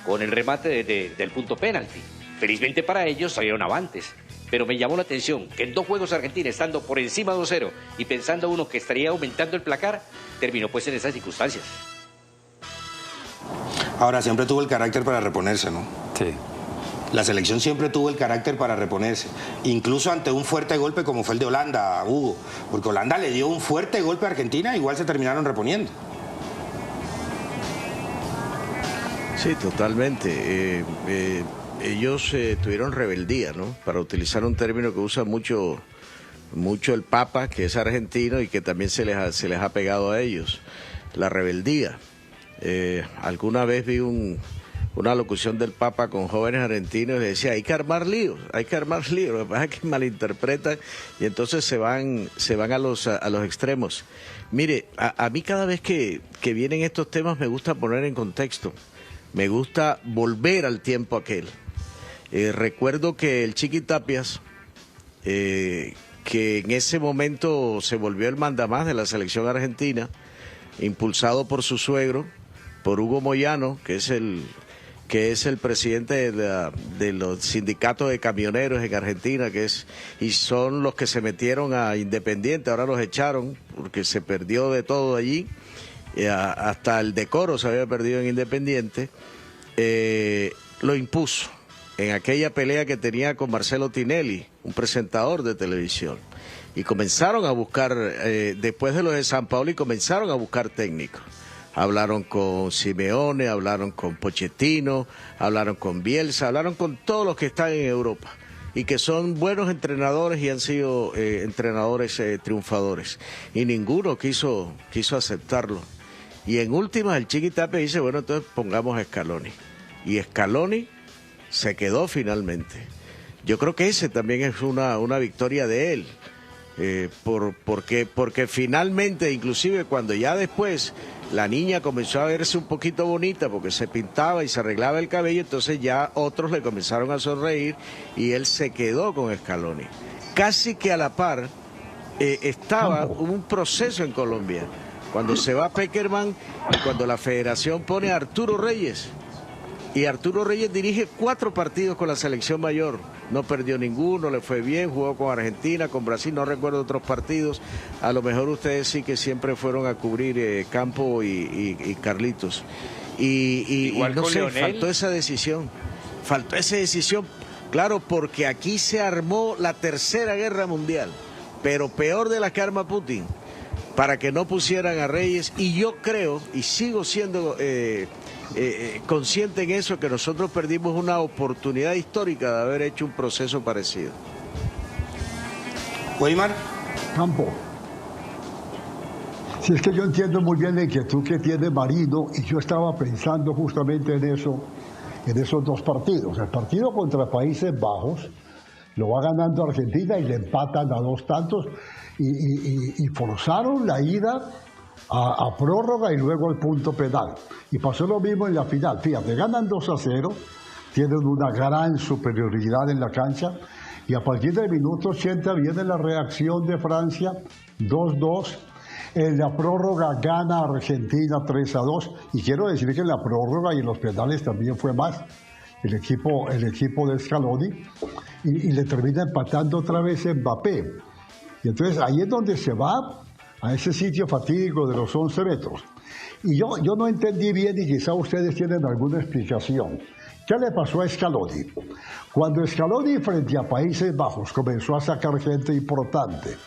con el remate del punto penalti. Felizmente para ellos salieron avantes, pero me llamó la atención que en 2 juegos Argentina, estando por encima 2-0 y pensando uno que estaría aumentando el placar, terminó pues en esas circunstancias. Ahora, siempre tuvo el carácter para reponerse, ¿no? Sí. La selección siempre tuvo el carácter para reponerse, incluso ante un fuerte golpe como fue el de Holanda, Hugo, porque Holanda le dio un fuerte golpe a Argentina, igual se terminaron reponiendo. Sí, totalmente. Ellos tuvieron rebeldía, ¿no? Para utilizar un término que usa mucho el Papa, que es argentino y que también se les ha pegado a ellos, la rebeldía. Alguna vez vi una locución del Papa con jóvenes argentinos y decía, hay que armar líos. Lo que pasa es que malinterpretan y entonces se van a los extremos. Mire, a mí cada vez que vienen estos temas me gusta poner en contexto, me gusta volver al tiempo aquel. Recuerdo que el Chiqui Tapias, que en ese momento se volvió el mandamás de la selección argentina, impulsado por su suegro, por Hugo Moyano, que es el presidente de los sindicatos de camioneros en Argentina, y son los que se metieron a Independiente, ahora los echaron porque se perdió de todo allí, hasta el decoro se había perdido en Independiente, lo impuso en aquella pelea que tenía con Marcelo Tinelli, un presentador de televisión, y comenzaron a buscar, después de los de San Paolo, y comenzaron a buscar técnicos. Hablaron con Simeone, hablaron con Pochettino, hablaron con Bielsa, hablaron con todos los que están en Europa y que son buenos entrenadores y han sido entrenadores triunfadores. Y ninguno quiso aceptarlo. Y en últimas el Chiqui Tapia dice, bueno, entonces pongamos a Scaloni. Y Scaloni se quedó finalmente. Yo creo que ese también es una victoria de él. Porque finalmente, inclusive cuando ya después la niña comenzó a verse un poquito bonita porque se pintaba y se arreglaba el cabello, entonces ya otros le comenzaron a sonreír y él se quedó con Scaloni. Casi que a la par estaba un proceso en Colombia, cuando se va Peckerman y cuando la federación pone a Arturo Reyes. Y Arturo Reyes dirige 4 partidos con la selección mayor, no perdió ninguno, le fue bien, jugó con Argentina, con Brasil, no recuerdo otros partidos. A lo mejor ustedes sí que siempre fueron a cubrir Campo y Carlitos. Y no sé, faltó esa decisión, claro, porque aquí se armó la Tercera Guerra Mundial, pero peor de la que arma Putin, para que no pusieran a Reyes. Y yo creo, y sigo siendo consciente en eso, que nosotros perdimos una oportunidad histórica de haber hecho un proceso parecido. Weimar. Campo. Si es que yo entiendo muy bien la inquietud que tiene Marino, y yo estaba pensando justamente en eso, en esos 2 partidos. El partido contra Países Bajos lo va ganando Argentina y le empatan a 2 tantos y forzaron la ida a prórroga y luego el punto penal. Y pasó lo mismo en la final. Fíjate, ganan 2-0, tienen una gran superioridad en la cancha y a partir del minuto 80 viene la reacción de Francia, 2-2. En la prórroga gana Argentina 3-2 y quiero decir que en la prórroga y en los penales también fue más el equipo de Scaloni y le termina empatando otra vez Mbappé. Y entonces ahí es donde se va a ese sitio fatídico de los 11 metros. Y yo no entendí bien, y quizá ustedes tienen alguna explicación. ¿Qué le pasó a Scaloni? Cuando Scaloni frente a Países Bajos comenzó a sacar gente importante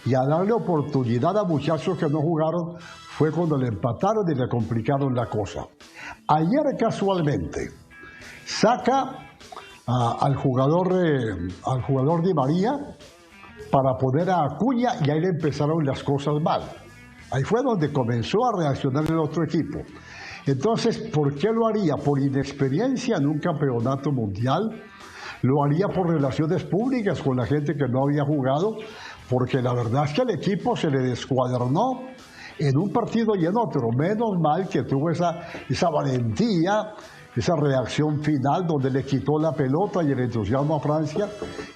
y a darle oportunidad a muchachos que no jugaron, fue cuando le empataron y le complicaron la cosa. Ayer casualmente saca al jugador Di María para poner a Acuña y ahí le empezaron las cosas mal. Ahí fue donde comenzó a reaccionar el otro equipo. Entonces, ¿por qué lo haría? ¿Por inexperiencia en un campeonato mundial? ¿Lo haría por relaciones públicas con la gente que no había jugado? Porque la verdad es que el equipo se le descuadernó en un partido y en otro. Menos mal que tuvo esa valentía, esa reacción final donde le quitó la pelota y el entusiasmo a Francia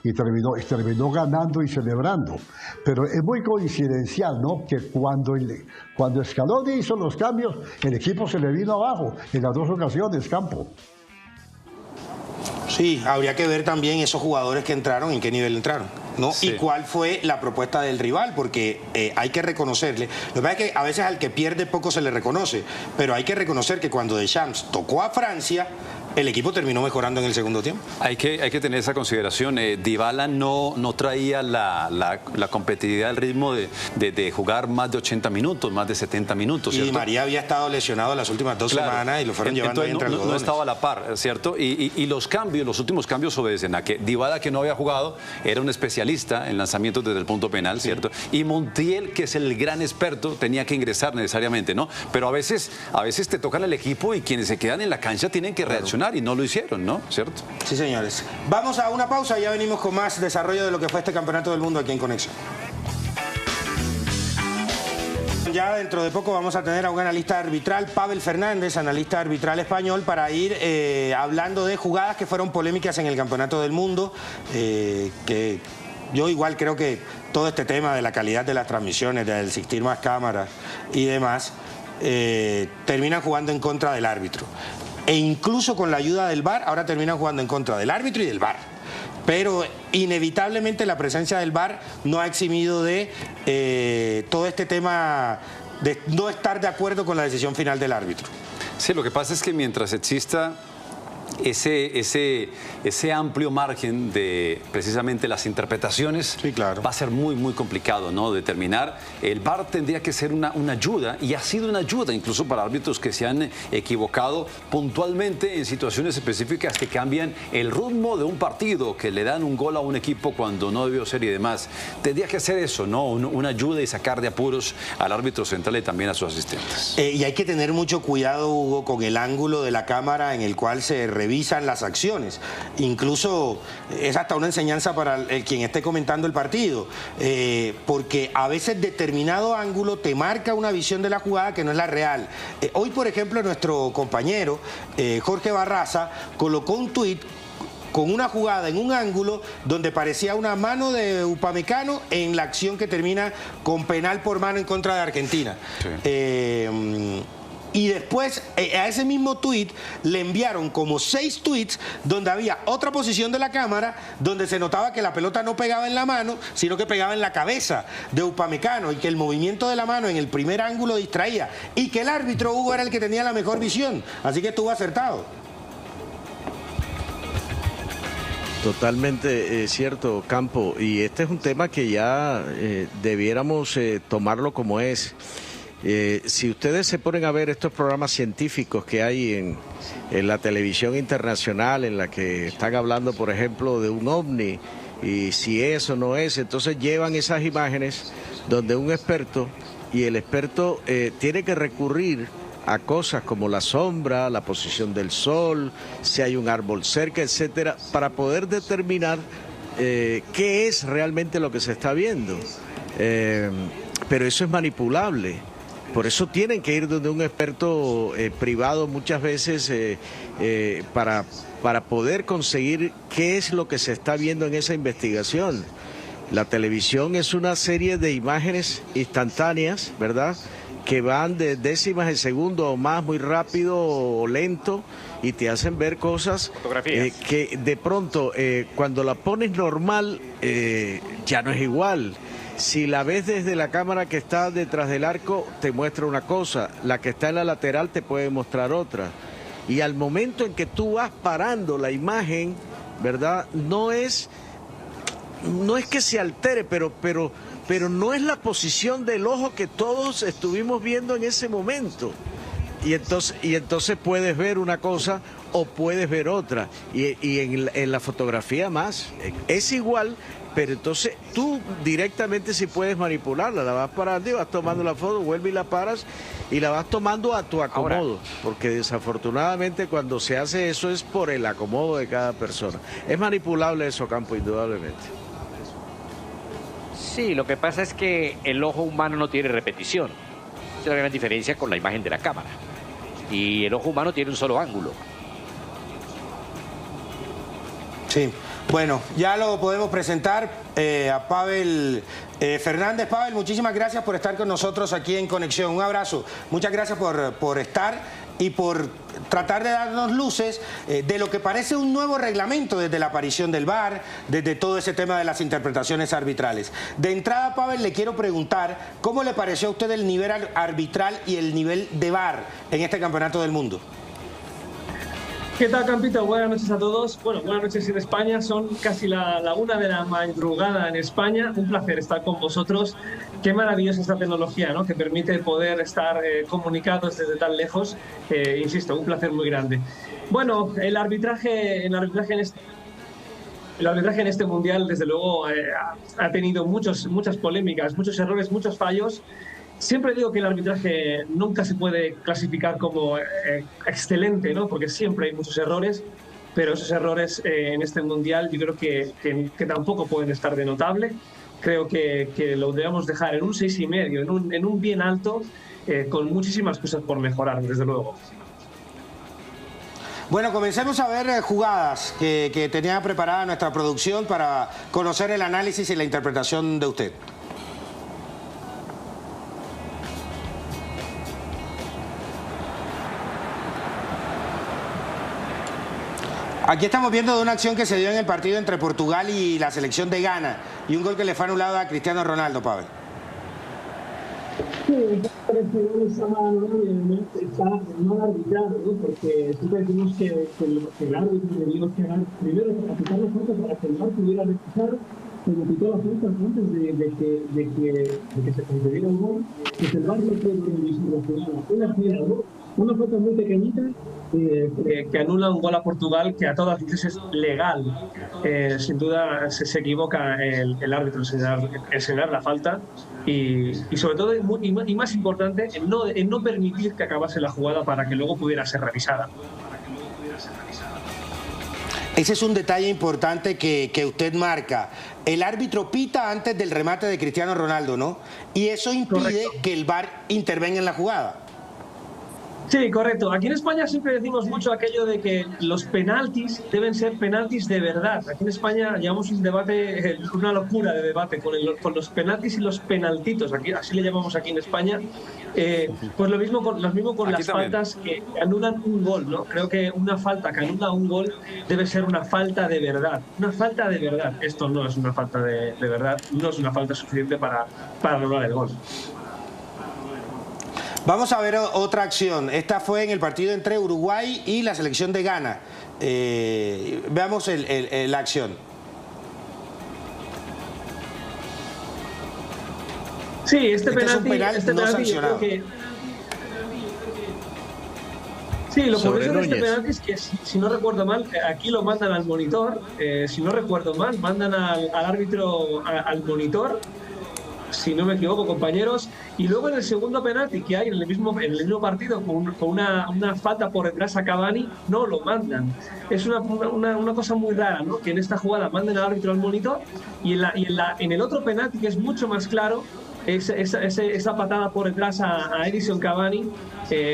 y terminó ganando y celebrando. Pero es muy coincidencial, ¿no?, que cuando Scaloni hizo los cambios, el equipo se le vino abajo en las dos ocasiones, Campo. Sí, habría que ver también esos jugadores que entraron, en qué nivel entraron, ¿no? Sí. Y cuál fue la propuesta del rival, porque hay que reconocerle. Lo que pasa es que a veces al que pierde poco se le reconoce, pero hay que reconocer que cuando Deschamps tocó a Francia, el equipo terminó mejorando en el segundo tiempo. Hay que tener esa consideración. Dybala no traía la competitividad, el ritmo de jugar más de 80 minutos, más de 70 minutos, ¿cierto? Y María había estado lesionado las últimas dos semanas y lo fueron llevando ahí entre algodones. No estaba a la par, ¿cierto? Y los cambios, los últimos cambios obedecen a que Dybala, que no había jugado, era un especialista en lanzamientos desde el punto penal, ¿cierto? Y Montiel, que es el gran experto, tenía que ingresar necesariamente, ¿no? Pero a veces te tocan el equipo y quienes se quedan en la cancha tienen que reaccionar. Y no lo hicieron, ¿no? ¿Cierto? Sí, señores. Vamos a una pausa y ya venimos con más desarrollo de lo que fue este Campeonato del Mundo aquí en Conexión. Ya dentro de poco vamos a tener a un analista arbitral, Pavel Fernández, analista arbitral español, para ir hablando de jugadas que fueron polémicas en el Campeonato del Mundo, que yo igual creo que todo este tema de la calidad de las transmisiones, del existir más cámaras y demás, terminan jugando en contra del árbitro. E incluso con la ayuda del VAR, ahora terminan jugando en contra del árbitro y del VAR. Pero inevitablemente la presencia del VAR no ha eximido de todo este tema de no estar de acuerdo con la decisión final del árbitro. Sí, lo que pasa es que mientras exista ese amplio margen de precisamente las interpretaciones, sí, claro, va a ser muy, muy complicado, ¿no?, determinar. El VAR tendría que ser una ayuda, y ha sido una ayuda incluso para árbitros que se han equivocado puntualmente en situaciones específicas que cambian el ritmo de un partido, que le dan un gol a un equipo cuando no debió ser y demás. Tendría que hacer eso, ¿no?, una ayuda y sacar de apuros al árbitro central y también a sus asistentes. Y hay que tener mucho cuidado, Hugo, con el ángulo de la cámara en el cual se revisan las acciones. Incluso es hasta una enseñanza para quien esté comentando el partido, porque a veces determinado ángulo te marca una visión de la jugada que no es la real. Hoy, por ejemplo, nuestro compañero Jorge Barraza colocó un tuit con una jugada en un ángulo donde parecía una mano de Upamecano en la acción que termina con penal por mano en contra de Argentina. Sí. Y después a ese mismo tuit le enviaron como 6 tuits donde había otra posición de la cámara donde se notaba que la pelota no pegaba en la mano, sino que pegaba en la cabeza de Upamecano, y que el movimiento de la mano en el primer ángulo distraía, y que el árbitro, Hugo, era el que tenía la mejor visión. Así que estuvo acertado. Totalmente cierto, Campo. Y este es un tema que ya debiéramos tomarlo como es. Si ustedes se ponen a ver estos programas científicos que hay en la televisión internacional, en la que están hablando, por ejemplo, de un ovni, y si es o no es, entonces llevan esas imágenes donde un experto, y el experto tiene que recurrir a cosas como la sombra, la posición del sol, si hay un árbol cerca, etcétera, para poder determinar qué es realmente lo que se está viendo. Pero eso es manipulable. Por eso tienen que ir donde un experto privado muchas veces para poder conseguir qué es lo que se está viendo en esa investigación. La televisión es una serie de imágenes instantáneas, ¿verdad?, que van de décimas de segundo o más, muy rápido o lento, y te hacen ver cosas que de pronto cuando la pones normal ya no es igual. Si la ves desde la cámara que está detrás del arco, te muestra una cosa, la que está en la lateral te puede mostrar otra. Y al momento en que tú vas parando la imagen, ¿verdad? No es que se altere, pero no es la posición del ojo que todos estuvimos viendo en ese momento. Y entonces puedes ver una cosa o puedes ver otra. Y en la fotografía más, es igual, pero entonces tú directamente sí puedes manipularla. La vas parando y vas tomando la foto, vuelve y la paras y la vas tomando a tu acomodo. Porque desafortunadamente cuando se hace eso es por el acomodo de cada persona. Es manipulable eso, Campo, indudablemente. Sí, lo que pasa es que el ojo humano no tiene repetición. Esa es la gran diferencia con la imagen de la cámara. Y el ojo humano tiene un solo ángulo. Sí, bueno, ya lo podemos presentar a Pavel Fernández. Pavel, muchísimas gracias por estar con nosotros aquí en Conexión. Un abrazo. Muchas gracias por estar y por tratar de darnos luces de lo que parece un nuevo reglamento desde la aparición del VAR, desde todo ese tema de las interpretaciones arbitrales. De entrada, Pavel, le quiero preguntar, ¿cómo le pareció a usted el nivel arbitral y el nivel de VAR en este Campeonato del Mundo? ¿Qué tal, Campito? Buenas noches a todos. Bueno, buenas noches en España. Son casi la 1 de la madrugada en España. Un placer estar con vosotros. Qué maravillosa esta tecnología, ¿no? Que permite poder estar comunicados desde tan lejos. Insisto, un placer muy grande. Bueno, el arbitraje en este mundial, desde luego, ha tenido muchas polémicas, muchos errores, muchos fallos. Siempre digo que el arbitraje nunca se puede clasificar como excelente, ¿no? Porque siempre hay muchos errores, pero esos errores en este mundial yo creo que tampoco pueden estar de notable. Creo que lo debemos dejar en un 6,5, en un bien alto, con muchísimas cosas por mejorar, desde luego. Bueno, comencemos a ver jugadas que tenía preparada nuestra producción para conocer el análisis y la interpretación de usted. Aquí estamos viendo de una acción que se dio en el partido entre Portugal y la selección de Ghana y un gol que le fue anulado a Cristiano Ronaldo, Pavel. Sí, está mal arbitrado, ¿no? Porque siempre decimos que el árbitro debió primero aplicar la falta para que el VAR pudiera revisar, pero quitó la falta antes de que se concediera el gol, pues el VAR no puede revisar la jugada. Una falta muy pequeñita que anula un gol a Portugal que a todas luces es legal. Sin duda se equivoca el árbitro en señalar la falta y sobre todo, y más importante, en no permitir que acabase la jugada para que luego pudiera ser revisada. Ese es un detalle importante que usted marca. El árbitro pita antes del remate de Cristiano Ronaldo, ¿no? Y eso impide que el VAR intervenga en la jugada. Sí, correcto. Aquí en España siempre decimos mucho aquello de que los penaltis deben ser penaltis de verdad. Aquí en España llevamos un debate, una locura de debate con los penaltis y los penaltitos. Aquí, así le llamamos aquí en España. Pues lo mismo con las faltas que anulan un gol, ¿no? Creo que una falta que anula un gol debe ser una falta de verdad. Una falta de verdad. Esto no es una falta de verdad. No es una falta suficiente para anular el gol. Vamos a ver otra acción. Esta fue en el partido entre Uruguay y la selección de Ghana. Veamos la acción. Sí, este penalti, es un penal no sancionado. Sí, lo curioso de este penalti es que, si no recuerdo mal, aquí lo mandan al monitor. Si no recuerdo mal, mandan al árbitro al monitor, si no me equivoco, compañeros, y luego en el segundo penalti que hay en el mismo partido con una falta por detrás a Cavani, no lo mandan. Es una cosa muy rara, ¿no? Que en esta jugada manden al árbitro al monitor y en el otro penalti, que es mucho más claro, esa patada por detrás a Edison Cavani,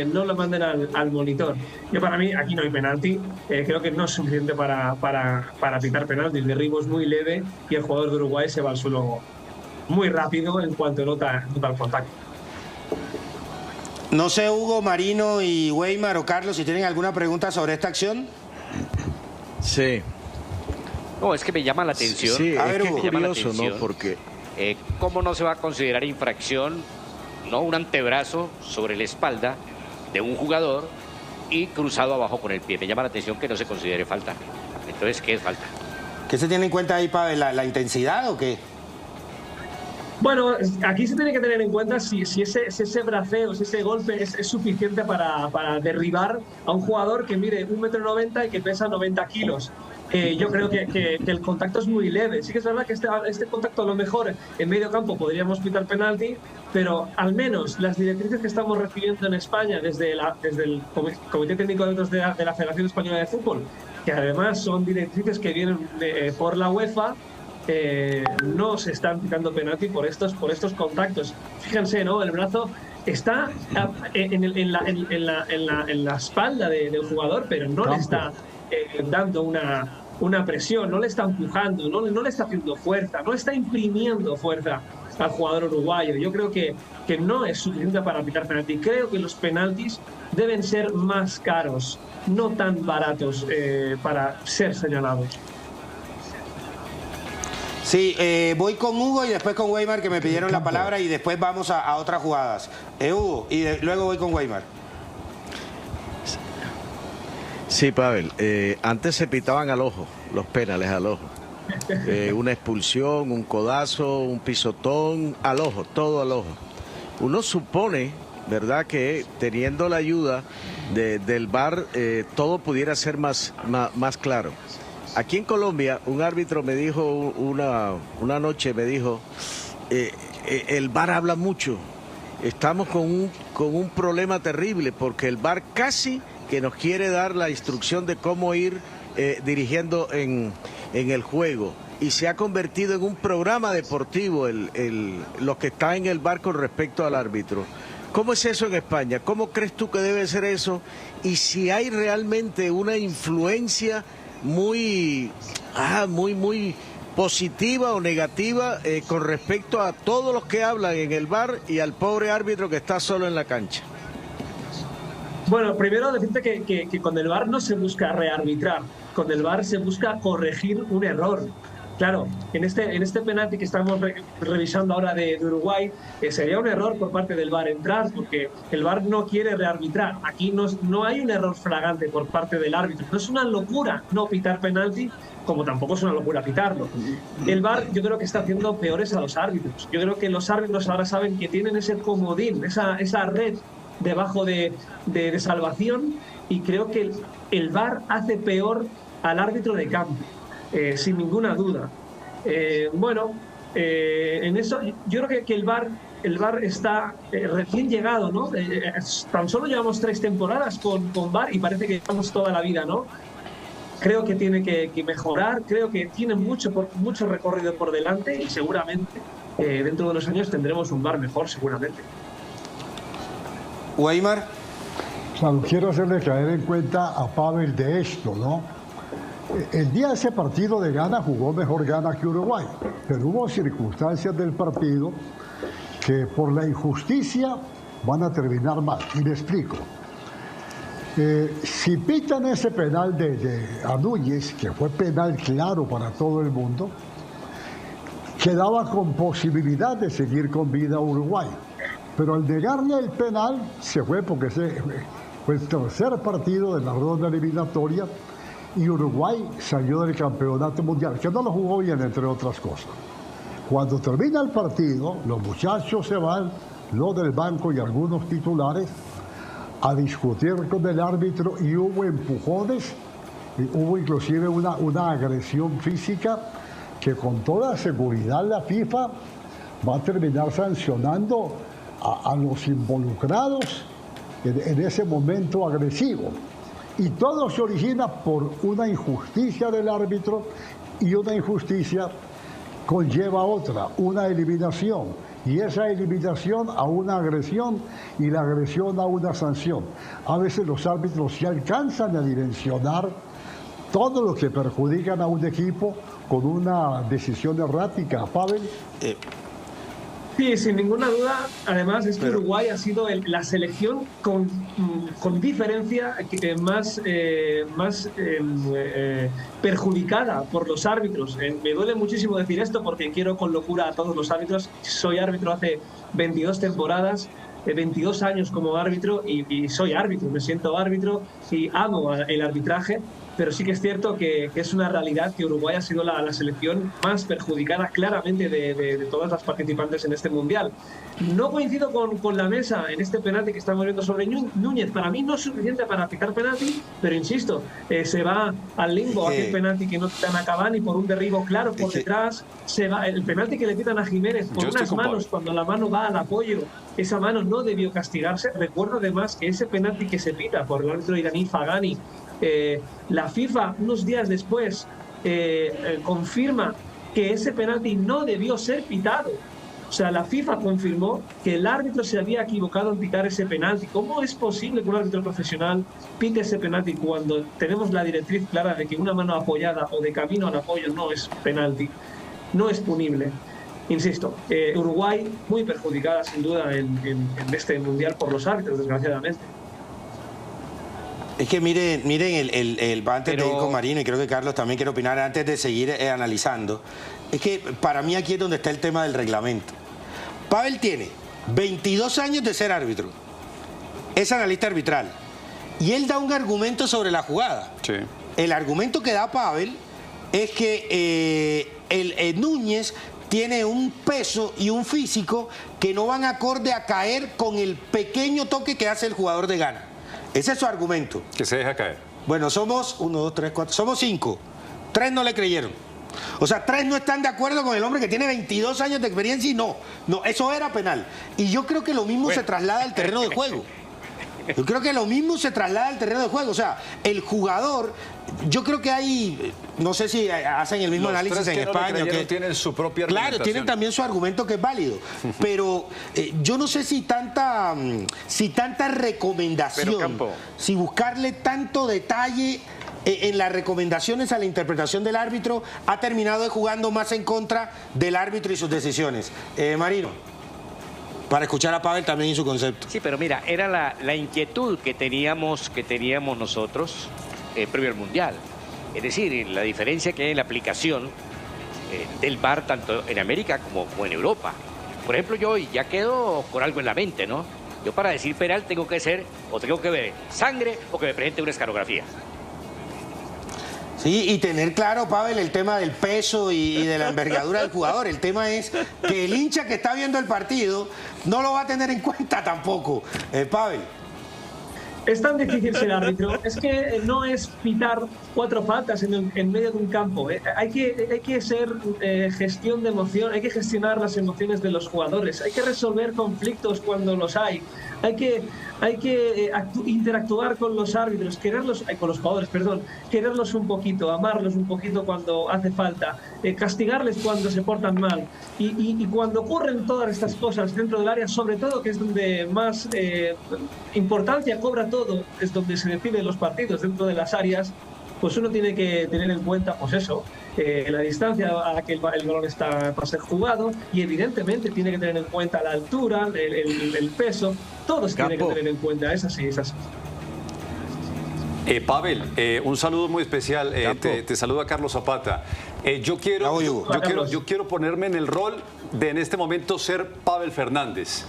no lo manden al monitor. Yo, para mí, aquí no hay penalti. Creo que no es suficiente para pitar penalti. El derribo es muy leve y el jugador de Uruguay se va al suelo muy rápido en cuanto nota el contacto. No sé, Hugo, Marino y Weimar o Carlos, si tienen alguna pregunta sobre esta acción. Sí. No, es que me llama la atención. Sí, a ver, es Hugo. curioso, ¿no? Porque ¿cómo no se va a considerar infracción, no, un antebrazo sobre la espalda de un jugador y cruzado abajo con el pie. Me llama la atención que no se considere falta. Entonces, ¿qué es falta? ¿Qué se tiene en cuenta ahí, Pavel? ¿La intensidad o qué? Bueno, aquí se tiene que tener en cuenta si ese braceo, si ese golpe es suficiente para derribar a un jugador que mide 1,90 m y que pesa 90 kilos. Yo creo que el contacto es muy leve. Sí que es verdad que este contacto a lo mejor en medio campo podríamos pitar penalti, pero al menos las directrices que estamos recibiendo en España desde el Comité Técnico de Árbitros de la Federación Española de Fútbol, que además son directrices que vienen por la UEFA, no se están pitando penalti por estos contactos. Fíjense, ¿no? El brazo está en la espalda del jugador, pero no le está dando una presión, no le está empujando, no le está haciendo fuerza, no está imprimiendo fuerza al jugador uruguayo. Yo creo que no es suficiente para pitar penalti. Creo que los penaltis deben ser más caros, no tan baratos para ser señalados. Sí, voy con Hugo y después con Weimar, que me pidieron la palabra, y después vamos a otras jugadas. Hugo, y luego voy con Weimar. Sí, Pavel, antes se pitaban al ojo, los penales al ojo. Una expulsión, un codazo, un pisotón, al ojo, todo al ojo. Uno supone, ¿verdad?, que teniendo la ayuda del VAR, todo pudiera ser más claro. Aquí en Colombia, un árbitro me dijo una noche, me dijo, el VAR habla mucho, estamos con un problema terrible, porque el VAR casi que nos quiere dar la instrucción de cómo ir dirigiendo en el juego, y se ha convertido en un programa deportivo lo que está en el VAR con respecto al árbitro. ¿Cómo es eso en España? ¿Cómo crees tú que debe ser eso? Y si hay realmente una influencia muy positiva o negativa con respecto a todos los que hablan en el VAR y al pobre árbitro que está solo en la cancha. Bueno, primero decirte que con el VAR no se busca rearbitrar, con el VAR se busca corregir un error. Claro, en este penalti que estamos revisando ahora de Uruguay, sería un error por parte del VAR entrar, porque el VAR no quiere rearbitrar. Aquí no hay un error flagrante por parte del árbitro. No es una locura no pitar penalti, como tampoco es una locura pitarlo. El VAR yo creo que está haciendo peores a los árbitros. Yo creo que los árbitros ahora saben que tienen ese comodín, esa red debajo de salvación, y creo que el VAR hace peor al árbitro de campo. Sin ninguna duda. En eso yo creo que el VAR está recién llegado, ¿no? Tan solo llevamos 3 temporadas con VAR y parece que llevamos toda la vida, ¿no? Creo que tiene que mejorar, creo que tiene mucho recorrido por delante, y seguramente dentro de unos años tendremos un VAR mejor, seguramente. Weimar. Claro, quiero hacerle caer en cuenta a Pavel de esto, ¿no? El día de ese partido de Ghana jugó mejor Ghana que Uruguay, pero hubo circunstancias del partido que por la injusticia van a terminar mal. Y me explico. Si pitan ese penal de Núñez, que fue penal claro para todo el mundo, quedaba con posibilidad de seguir con vida a Uruguay. Pero al negarle el penal, se fue porque fue el tercer partido de la ronda eliminatoria, y Uruguay salió del campeonato mundial, que no lo jugó bien, entre otras cosas. Cuando termina el partido, los muchachos se van, los del banco y algunos titulares, a discutir con el árbitro, y hubo empujones, y hubo inclusive una agresión física que con toda seguridad la FIFA va a terminar sancionando a los involucrados en ese momento agresivo. Y todo se origina por una injusticia del árbitro, y una injusticia conlleva otra, una eliminación, y esa eliminación a una agresión, y la agresión a una sanción. A veces los árbitros se alcanzan a dimensionar todo lo que perjudican a un equipo con una decisión errática. Pavel. Sí, sin ninguna duda. Además, es que Uruguay ha sido la selección con diferencia más perjudicada por los árbitros. Me duele muchísimo decir esto porque quiero con locura a todos los árbitros. Soy árbitro hace 22 temporadas 22 años como árbitro y soy árbitro, me siento árbitro y amo el arbitraje, pero sí que es cierto que es una realidad que Uruguay ha sido la selección más perjudicada claramente de todas las participantes en este Mundial. No coincido con la mesa en este penalti que estamos viendo sobre Núñez. Para mí no es suficiente para pitar penalti, pero insisto, se va al limbo aquel penalti que no pitan a Cavani por un derribo claro por detrás. Se va el penalti que le pitan a Jiménez por unas manos cuando la mano va al apoyo. Esa mano no debió castigarse. Recuerdo además que ese penalti que se pita por el árbitro iraní Fagani, la FIFA unos días después confirma que ese penalti no debió ser pitado. O sea, la FIFA confirmó que el árbitro se había equivocado en pitar ese penalti. ¿Cómo es posible que un árbitro profesional pite ese penalti cuando tenemos la directriz clara de que una mano apoyada o de camino al apoyo no es penalti? No es punible. Insisto, Uruguay muy perjudicada sin duda en este Mundial por los árbitros, desgraciadamente. Es que miren antes de ir con Marino, y creo que Carlos también quiere opinar antes de seguir analizando, es que para mí aquí es donde está el tema del reglamento. Pavel tiene 22 años de ser árbitro, es analista arbitral, y él da un argumento sobre la jugada. Sí. El argumento que da Pavel es que Núñez tiene un peso y un físico que no van acorde a caer con el pequeño toque que hace el jugador de Ghana. Ese es su argumento. Que se deja caer. Bueno, somos 1, 2, 3, 4, somos 5. 3 no le creyeron. O sea, 3 no están de acuerdo con el hombre que tiene 22 años de experiencia y no, eso era penal. Y yo creo que lo mismo se traslada al terreno de juego. Yo creo que lo mismo se traslada al terreno de juego. O sea, el jugador, yo creo que hay, no sé si hacen el mismo análisis en España. Que tienen su propia claro, argumentación. tienen también su argumento que es válido. Pero yo no sé si tanta recomendación, si buscarle tanto detalle en las recomendaciones a la interpretación del árbitro ha terminado jugando más en contra del árbitro y sus decisiones. Marino. Para escuchar a Pavel también y su concepto. Sí, pero mira, era la inquietud que teníamos nosotros previo al Mundial. Es decir, la diferencia que hay en la aplicación del VAR tanto en América como en Europa. Por ejemplo, yo hoy ya quedo con algo en la mente, ¿no? Yo para decir penal tengo que ver sangre o que me presente una escarografía. Sí, y tener claro, Pavel, el tema del peso y de la envergadura del jugador. El tema es que el hincha que está viendo el partido no lo va a tener en cuenta tampoco. Pavel. Es tan difícil ser árbitro, es que no es pitar 4 faltas en medio de un campo. Hay que ser gestión de emoción, hay que gestionar las emociones de los jugadores, hay que resolver conflictos cuando los hay que interactuar con los árbitros, con los jugadores, quererlos un poquito, amarlos un poquito cuando hace falta, castigarles cuando se portan mal. Y cuando ocurren todas estas cosas dentro del área, sobre todo, que es donde más importancia cobra todo, es donde se deciden los partidos dentro de las áreas, pues uno tiene que tener en cuenta, pues eso, la distancia a la que el balón está para ser jugado, y evidentemente tiene que tener en cuenta la altura, el peso, todo se tiene que tener en cuenta. Es así. Pavel, un saludo muy especial. Te saluda Carlos Zapata. Yo quiero ponerme en el rol de en este momento ser Pavel Fernández.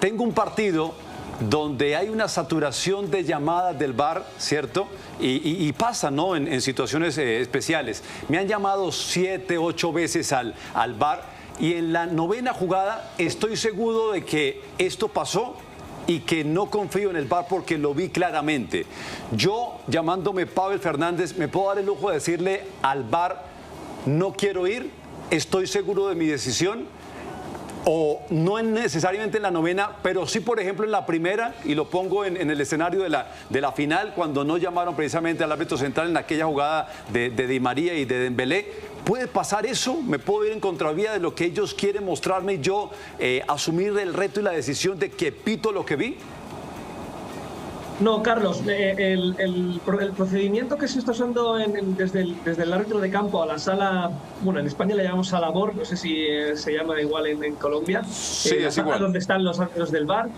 Tengo un partido donde hay una saturación de llamadas del VAR, ¿cierto? Y pasa, ¿no? En situaciones especiales. Me han llamado 7, 8 veces al VAR, y en la 9ª jugada estoy seguro de que esto pasó y que no confío en el VAR porque lo vi claramente. Yo, llamándome Pavel Fernández, me puedo dar el lujo de decirle al VAR: no quiero ir, estoy seguro de mi decisión. O no necesariamente en la 9ª, pero sí, por ejemplo, en la primera, y lo pongo en el escenario de la final, cuando no llamaron precisamente al árbitro central en aquella jugada de Di María y de Dembélé. ¿Puede pasar eso? ¿Me puedo ir en contravía de lo que ellos quieren mostrarme y yo asumir el reto y la decisión de que pito lo que vi? No, Carlos, el procedimiento que se está usando desde el árbitro de campo a la sala, bueno, en España le llamamos sala BOR, no sé si se llama igual en Colombia, sí, la es sala igual. Donde están los árbitros del VAR,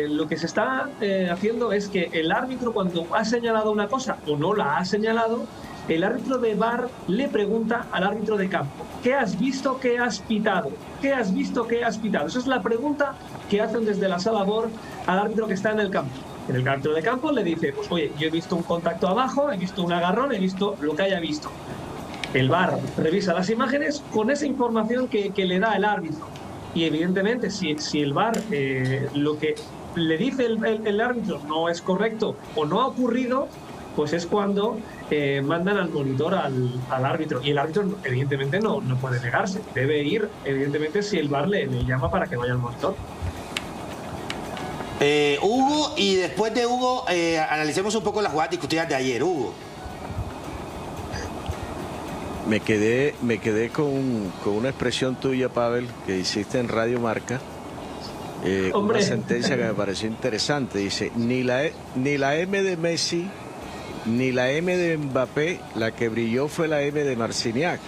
lo que se está haciendo es que el árbitro, cuando ha señalado una cosa o no la ha señalado, el árbitro de VAR le pregunta al árbitro de campo: ¿qué has visto, qué has pitado? ¿Qué has visto, qué has pitado? Esa es la pregunta que hacen desde la sala VAR al árbitro que está en el campo. En el árbitro de campo le dice: pues oye, yo he visto un contacto abajo, he visto un agarrón, he visto lo que haya visto. El VAR revisa las imágenes con esa información que le da el árbitro. Y evidentemente, si el VAR lo que le dice el árbitro no es correcto o no ha ocurrido, pues es cuando mandan al monitor al árbitro. Y el árbitro, evidentemente, no puede negarse. Debe ir, evidentemente, si el VAR le llama para que vaya al monitor. Hugo, y después de Hugo, analicemos un poco las jugadas discutidas de ayer. Hugo. Me quedé con una expresión tuya, Pavel, que hiciste en Radio Marca. Una sentencia que me pareció interesante. Dice: ni la M de Messi ni la M de Mbappé, la que brilló fue la M de Marciniak.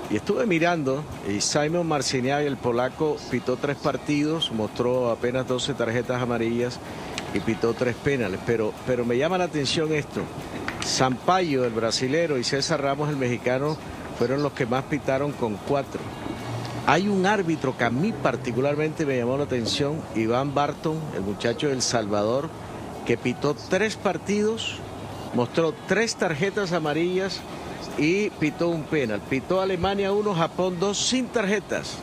Y estuve mirando, y Simon Marciniak, el polaco, pitó 3 partidos, mostró apenas 12 tarjetas amarillas y pitó 3 penales. Pero me llama la atención esto: Sampaio, el brasilero, y César Ramos, el mexicano, fueron los que más pitaron con 4. Hay un árbitro que a mí particularmente me llamó la atención, Iván Barton, el muchacho de El Salvador, que pitó 3 partidos, mostró 3 tarjetas amarillas y pitó un penal. Pitó Alemania 1, Japón 2 sin tarjetas.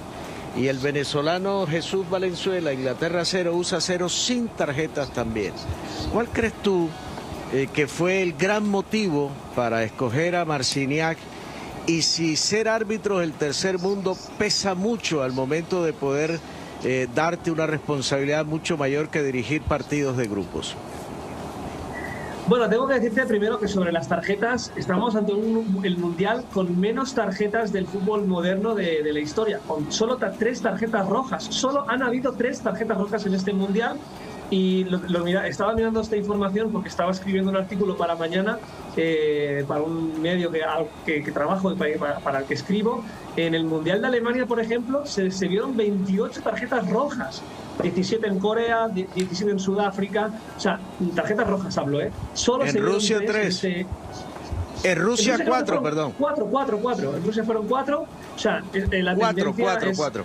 Y el venezolano Jesús Valenzuela, Inglaterra 0, USA 0 sin tarjetas también. ¿Cuál crees tú que fue el gran motivo para escoger a Marciniak? Y si ser árbitro del tercer mundo pesa mucho al momento de poder darte una responsabilidad mucho mayor que dirigir partidos de grupos. Bueno, tengo que decirte primero que sobre las tarjetas estamos ante el Mundial con menos tarjetas del fútbol moderno de la historia, con solo 3 tarjetas rojas. Solo han habido 3 tarjetas rojas en este Mundial. Y estaba mirando esta información porque estaba escribiendo un artículo para mañana, para un medio que trabajo, para el que escribo. En el Mundial de Alemania, por ejemplo, se vieron 28 tarjetas rojas. 17 en Corea, 17 en Sudáfrica. O sea, tarjetas rojas hablo, ¿eh? Solo en Rusia 3. En Rusia 4, perdón. 4. En Rusia fueron 4. O sea, la tendencia es... 4.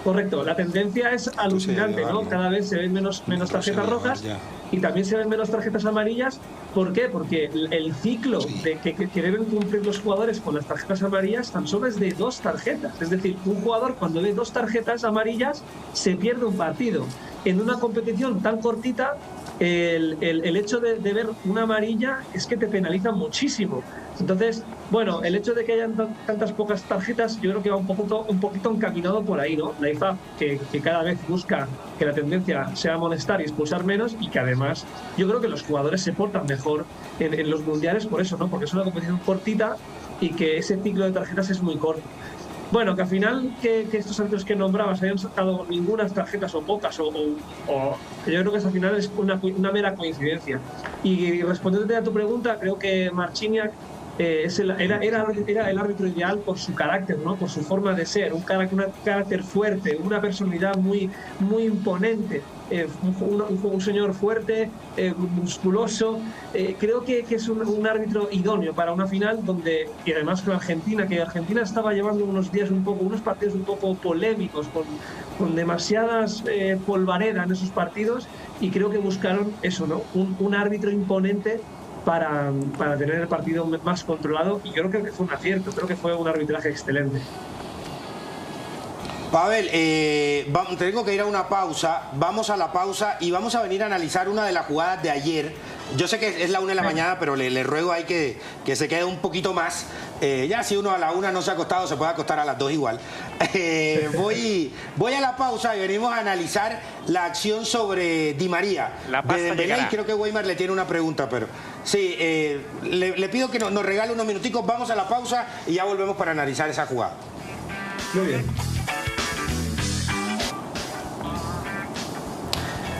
Correcto, la tendencia es alucinante, ¿no? Cada vez se ven menos tarjetas rojas y también se ven menos tarjetas amarillas. ¿Por qué? Porque el ciclo que deben cumplir los jugadores con las tarjetas amarillas tan solo es de 2 tarjetas. Es decir, un jugador cuando ve 2 tarjetas amarillas se pierde un partido. En una competición tan cortita, el hecho de ver una amarilla es que te penaliza muchísimo. Entonces, bueno, el hecho de que hayan tantas pocas tarjetas, yo creo que va un poquito encaminado por ahí, ¿no? La IFAB, que cada vez busca que la tendencia sea amonestar y expulsar menos, y que además yo creo que los jugadores se portan mejor en los mundiales por eso, ¿no? Porque es una competición cortita y que ese ciclo de tarjetas es muy corto. Bueno, que al final que estos árbitros que nombrabas hayan sacado ninguna tarjetas o pocas, o yo creo que al final es una mera coincidencia. Y respondiéndote a tu pregunta, creo que Marciniak era el árbitro ideal por su carácter, ¿no? Por su forma de ser, un carácter fuerte, una personalidad muy imponente, un señor fuerte, musculoso. Creo que es un árbitro idóneo para una final y además con Argentina, que Argentina estaba llevando unos partidos un poco polémicos, con demasiadas polvareda en esos partidos, y creo que buscaron eso, ¿no? Un árbitro imponente para tener el partido más controlado, y yo creo que fue un acierto, creo que fue un arbitraje excelente. Pavel, tengo que ir a una pausa, vamos a la pausa y vamos a venir a analizar una de las jugadas de ayer. Yo sé que es la 1 de la mañana, pero le ruego ahí que se quede un poquito más. Ya si uno a la 1 no se ha acostado, se puede acostar a las 2 igual. Voy a la pausa y venimos a analizar la acción sobre Di María. De Dembélé, y creo que Weimar le tiene una pregunta, pero sí, le pido que nos regale unos minuticos, vamos a la pausa y ya volvemos para analizar esa jugada. Muy bien.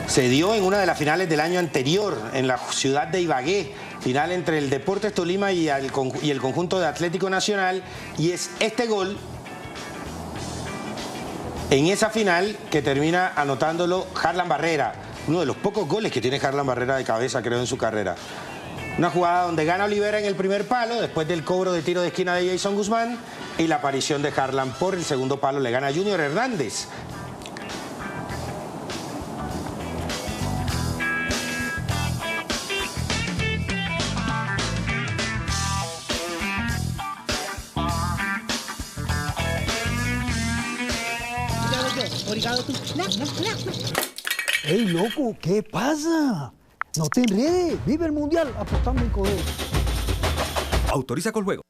Se dio en una de las finales del año anterior, en la ciudad de Ibagué, final entre el Deportes Tolima y el conjunto de Atlético Nacional, y es este gol en esa final que termina anotándolo Harlan Barrera, uno de los pocos goles que tiene Harlan Barrera de cabeza, creo, en su carrera. Una jugada donde gana Olivera en el primer palo, después del cobro de tiro de esquina de Jason Guzmán y la aparición de Harlan por el segundo palo le gana Junior Hernández. ¡Ey, loco! ¿Qué pasa? No te enredes. Vive el Mundial apostando en Codere. Autoriza con juego.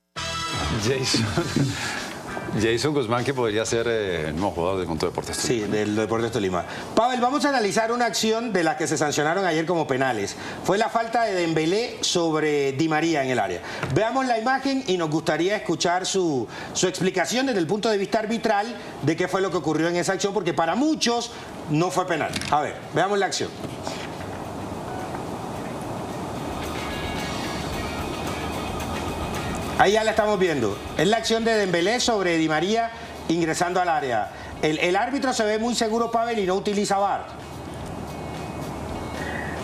Jason Guzmán, que podría ser el nuevo jugador del Conjunto Deportes Tolima. Sí, del Deportes Tolima. Pavel, vamos a analizar una acción de las que se sancionaron ayer como penales. Fue la falta de Dembélé sobre Di María en el área. Veamos la imagen y nos gustaría escuchar su explicación desde el punto de vista arbitral de qué fue lo que ocurrió en esa acción, porque para muchos no fue penal. A ver, veamos la acción. Ahí ya la estamos viendo. Es la acción de Dembélé sobre Di María ingresando al área. El árbitro se ve muy seguro, Pavel, y no utiliza VAR.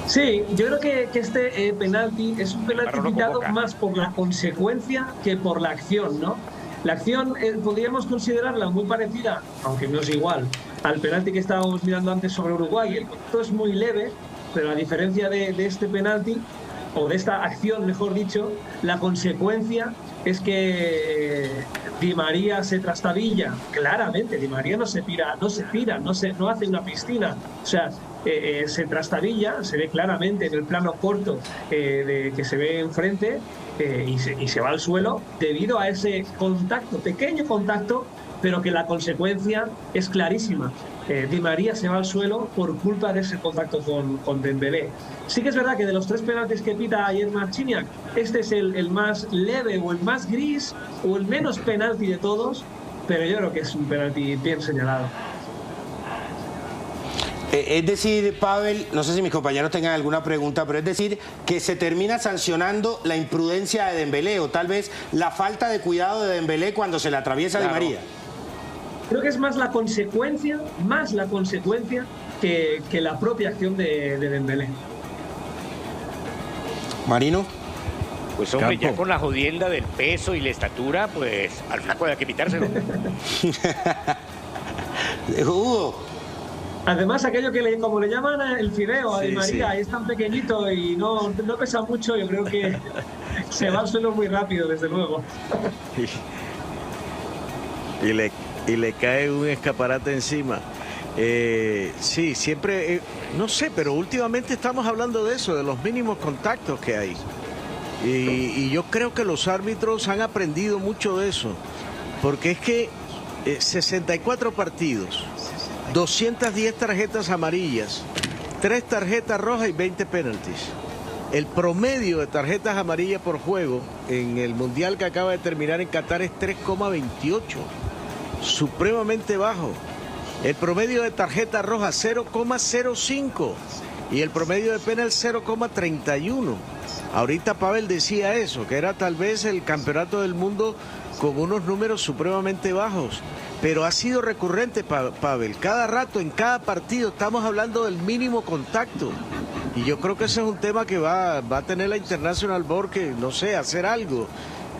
Sí, yo creo que este penalti es un penalti pitado más por la consecuencia que por la acción, ¿no? La acción podríamos considerarla muy parecida, aunque no es igual, al penalti que estábamos mirando antes sobre Uruguay. El contacto es muy leve, pero a diferencia de este penalti, o de esta acción, mejor dicho, la consecuencia es que Di María se trastabilla. Claramente, Di María no hace una piscina. O sea, se trastabilla, se ve claramente en el plano corto que se ve enfrente y se va al suelo debido a ese contacto, pequeño contacto, pero que la consecuencia es clarísima. Di María se va al suelo por culpa de ese contacto con Dembélé. Sí que es verdad que de los tres penaltis que pita ayer Marciniak, este es el más leve o el más gris o el menos penalti de todos, pero yo creo que es un penalti bien señalado. Es decir, Pavel, no sé si mis compañeros tengan alguna pregunta, pero es decir, que se termina sancionando la imprudencia de Dembélé o tal vez la falta de cuidado de Dembélé cuando se le atraviesa Di María. Creo que es más la consecuencia que la propia acción de Dembélé. Marino. Pues hombre, ya con la jodienda del peso y la estatura, pues al flaco hay que quitárselo. Hugo. Además, aquello que como le llaman el fideo a Di María, sí. Es tan pequeñito y no pesa mucho, yo creo que se va al suelo muy rápido, desde luego. Y le cae un escaparate encima. Sí, siempre, no sé, pero últimamente estamos hablando de eso, de los mínimos contactos que hay. Y yo creo que los árbitros han aprendido mucho de eso, porque es que 64 partidos, 210 tarjetas amarillas, 3 tarjetas rojas y 20 penaltis. El promedio de tarjetas amarillas por juego en el Mundial que acaba de terminar en Qatar es 3,28, supremamente bajo. El promedio de tarjeta roja 0,05 y el promedio de penal 0,31. Ahorita Pavel decía eso, que era tal vez el campeonato del mundo con unos números supremamente bajos. Pero ha sido recurrente, Pavel. Cada rato, en cada partido, estamos hablando del mínimo contacto. Y yo creo que ese es un tema que va a tener la International Board que, no sé, hacer algo.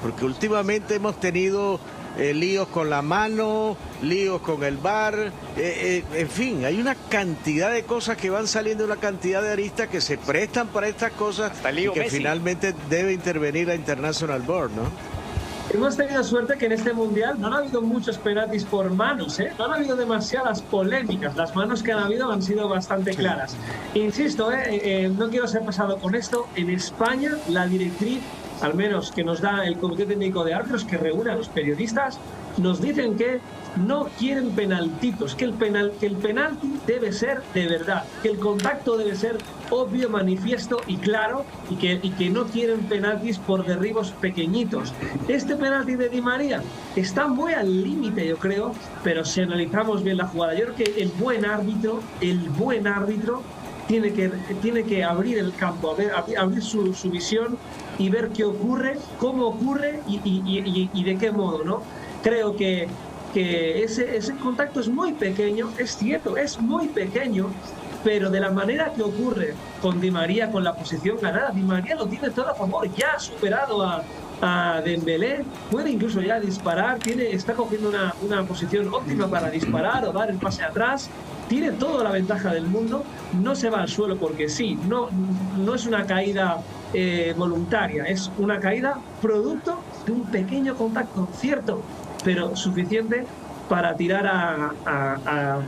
Porque últimamente hemos tenido líos con la mano, líos con el VAR, en fin, hay una cantidad de cosas que van saliendo, una cantidad de aristas que se prestan para estas cosas y que Messi finalmente debe intervenir la International Board, ¿no? Hemos tenido suerte que en este Mundial no han habido muchos penaltis por manos, no han habido demasiadas polémicas. Las manos que han habido han sido bastante claras. Insisto, no quiero ser pesado con esto. En España, la directriz, al menos que nos da el Comité Técnico de Árbitros, que reúne a los periodistas, nos dicen que no quieren penaltitos, que el penalti debe ser de verdad, que el contacto debe ser obvio, manifiesto y claro, y que no quieren penaltis por derribos pequeñitos. Este penalti de Di María está muy al límite, yo creo, pero si analizamos bien la jugada, yo creo que el buen árbitro tiene que abrir el campo, abrir su visión y ver qué ocurre, cómo ocurre y de qué modo, ¿no? Creo que ese contacto es muy pequeño, es cierto, es muy pequeño, pero de la manera que ocurre con Di María, con la posición ganada, Di María lo tiene todo a favor, ya ha superado a Dembélé, puede incluso ya disparar, está cogiendo una posición óptima para disparar o dar el pase atrás, tiene toda la ventaja del mundo, no se va al suelo porque sí, no es una caída voluntaria, es una caída producto de un pequeño contacto, cierto, pero suficiente para tirar a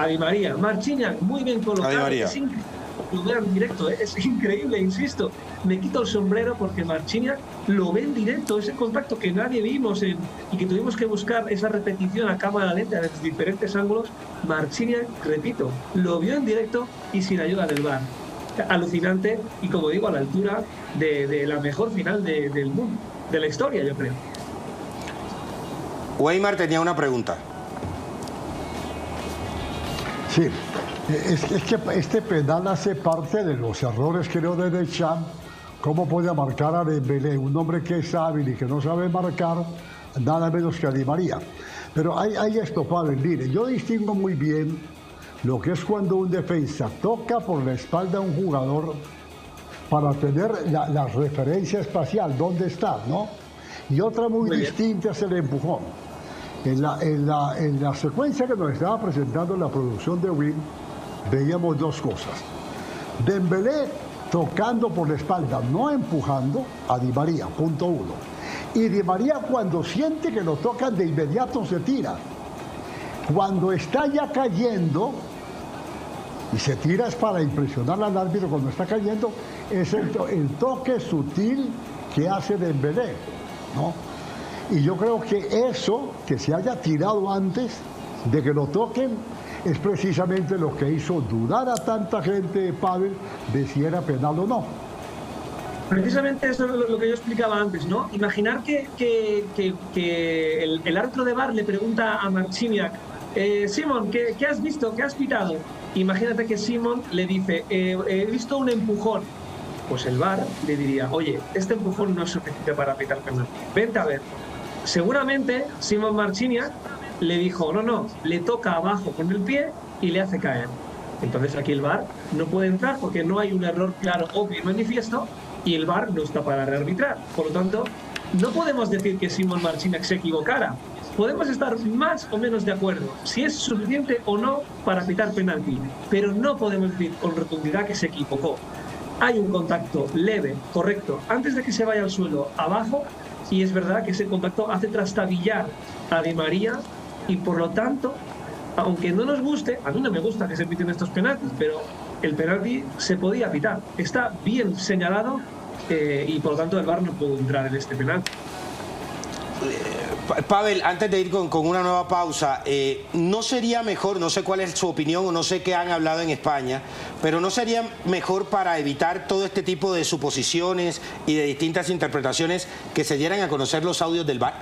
Di María. Marciniak muy bien colocado, es increíble lo vean en directo, es increíble, insisto, me quito el sombrero porque Marciniak lo ve en directo, ese contacto que nadie vimos y que tuvimos que buscar esa repetición a cámara lenta desde diferentes ángulos. Marciniak, repito, lo vio en directo y sin ayuda del VAR. Alucinante y, como digo, a la altura de la mejor final del mundo, de la historia, yo creo. Weimar tenía una pregunta. Sí, es que este penal hace parte de los errores, creo, de Deschamps. ¿Cómo puede marcar a Dembélé, un hombre que es hábil y que no sabe marcar, nada menos que a Di María? Pero hay esto, Pavel, mire, yo distingo muy bien lo que es cuando un defensa toca por la espalda a un jugador para tener la referencia espacial, dónde está, ¿no? Y otra muy distinta es el empujón. En la secuencia que nos estaba presentando la producción de Win, veíamos dos cosas. Dembélé tocando por la espalda, no empujando a Di María, punto uno. Y Di María, cuando siente que lo tocan, de inmediato se tira. Cuando está ya cayendo, y se tira es para impresionar al árbitro cuando está cayendo, es el toque sutil que hace Dembélé, ¿no? Y yo creo que eso, que se haya tirado antes de que lo toquen, es precisamente lo que hizo dudar a tanta gente, Pavel, de si era penal o no. Precisamente eso es lo que yo explicaba antes, ¿no? Imaginar que el árbitro de VAR le pregunta a Marciniak, Simon, ¿qué has visto? ¿Qué has pitado? Imagínate que Simon le dice, he visto un empujón. Pues el VAR le diría, oye, este empujón no es suficiente para pitar penal. Vente a ver. Seguramente Simon Marciniak le dijo, no, le toca abajo con el pie y le hace caer. Entonces aquí el VAR no puede entrar porque no hay un error claro, obvio y manifiesto, y el VAR no está para rearbitrar. Por lo tanto, no podemos decir que Simon Marciniak se equivocara. Podemos estar más o menos de acuerdo si es suficiente o no para pitar penalti, pero no podemos decir con rotundidad que se equivocó. Hay un contacto leve, correcto, antes de que se vaya al suelo, abajo, y es verdad que ese contacto hace trastabillar a Di María y por lo tanto, aunque no nos guste, a mí no me gusta que se piten estos penaltis, pero el penalti se podía pitar. Está bien señalado y por lo tanto el VAR no puede entrar en este penalti. Pavel, antes de ir con una nueva pausa, ¿no sería mejor, no sé cuál es su opinión o no sé qué han hablado en España, pero no sería mejor para evitar todo este tipo de suposiciones y de distintas interpretaciones que se dieran a conocer los audios del VAR?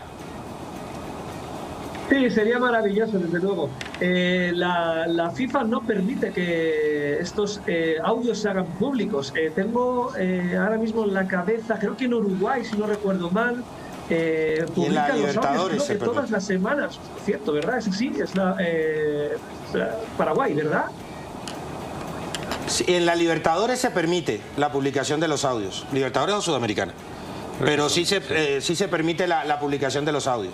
Sí, sería maravilloso, desde luego. La FIFA no permite que estos audios se hagan públicos. Tengo ahora mismo en la cabeza, creo que en Uruguay, si no recuerdo mal, publican los audios, creo que todas las semanas, cierto, ¿verdad? Sí, es Paraguay, ¿verdad? Sí, en la Libertadores se permite la publicación de los audios, Libertadores o Sudamericana, pero sí se permite la publicación de los audios.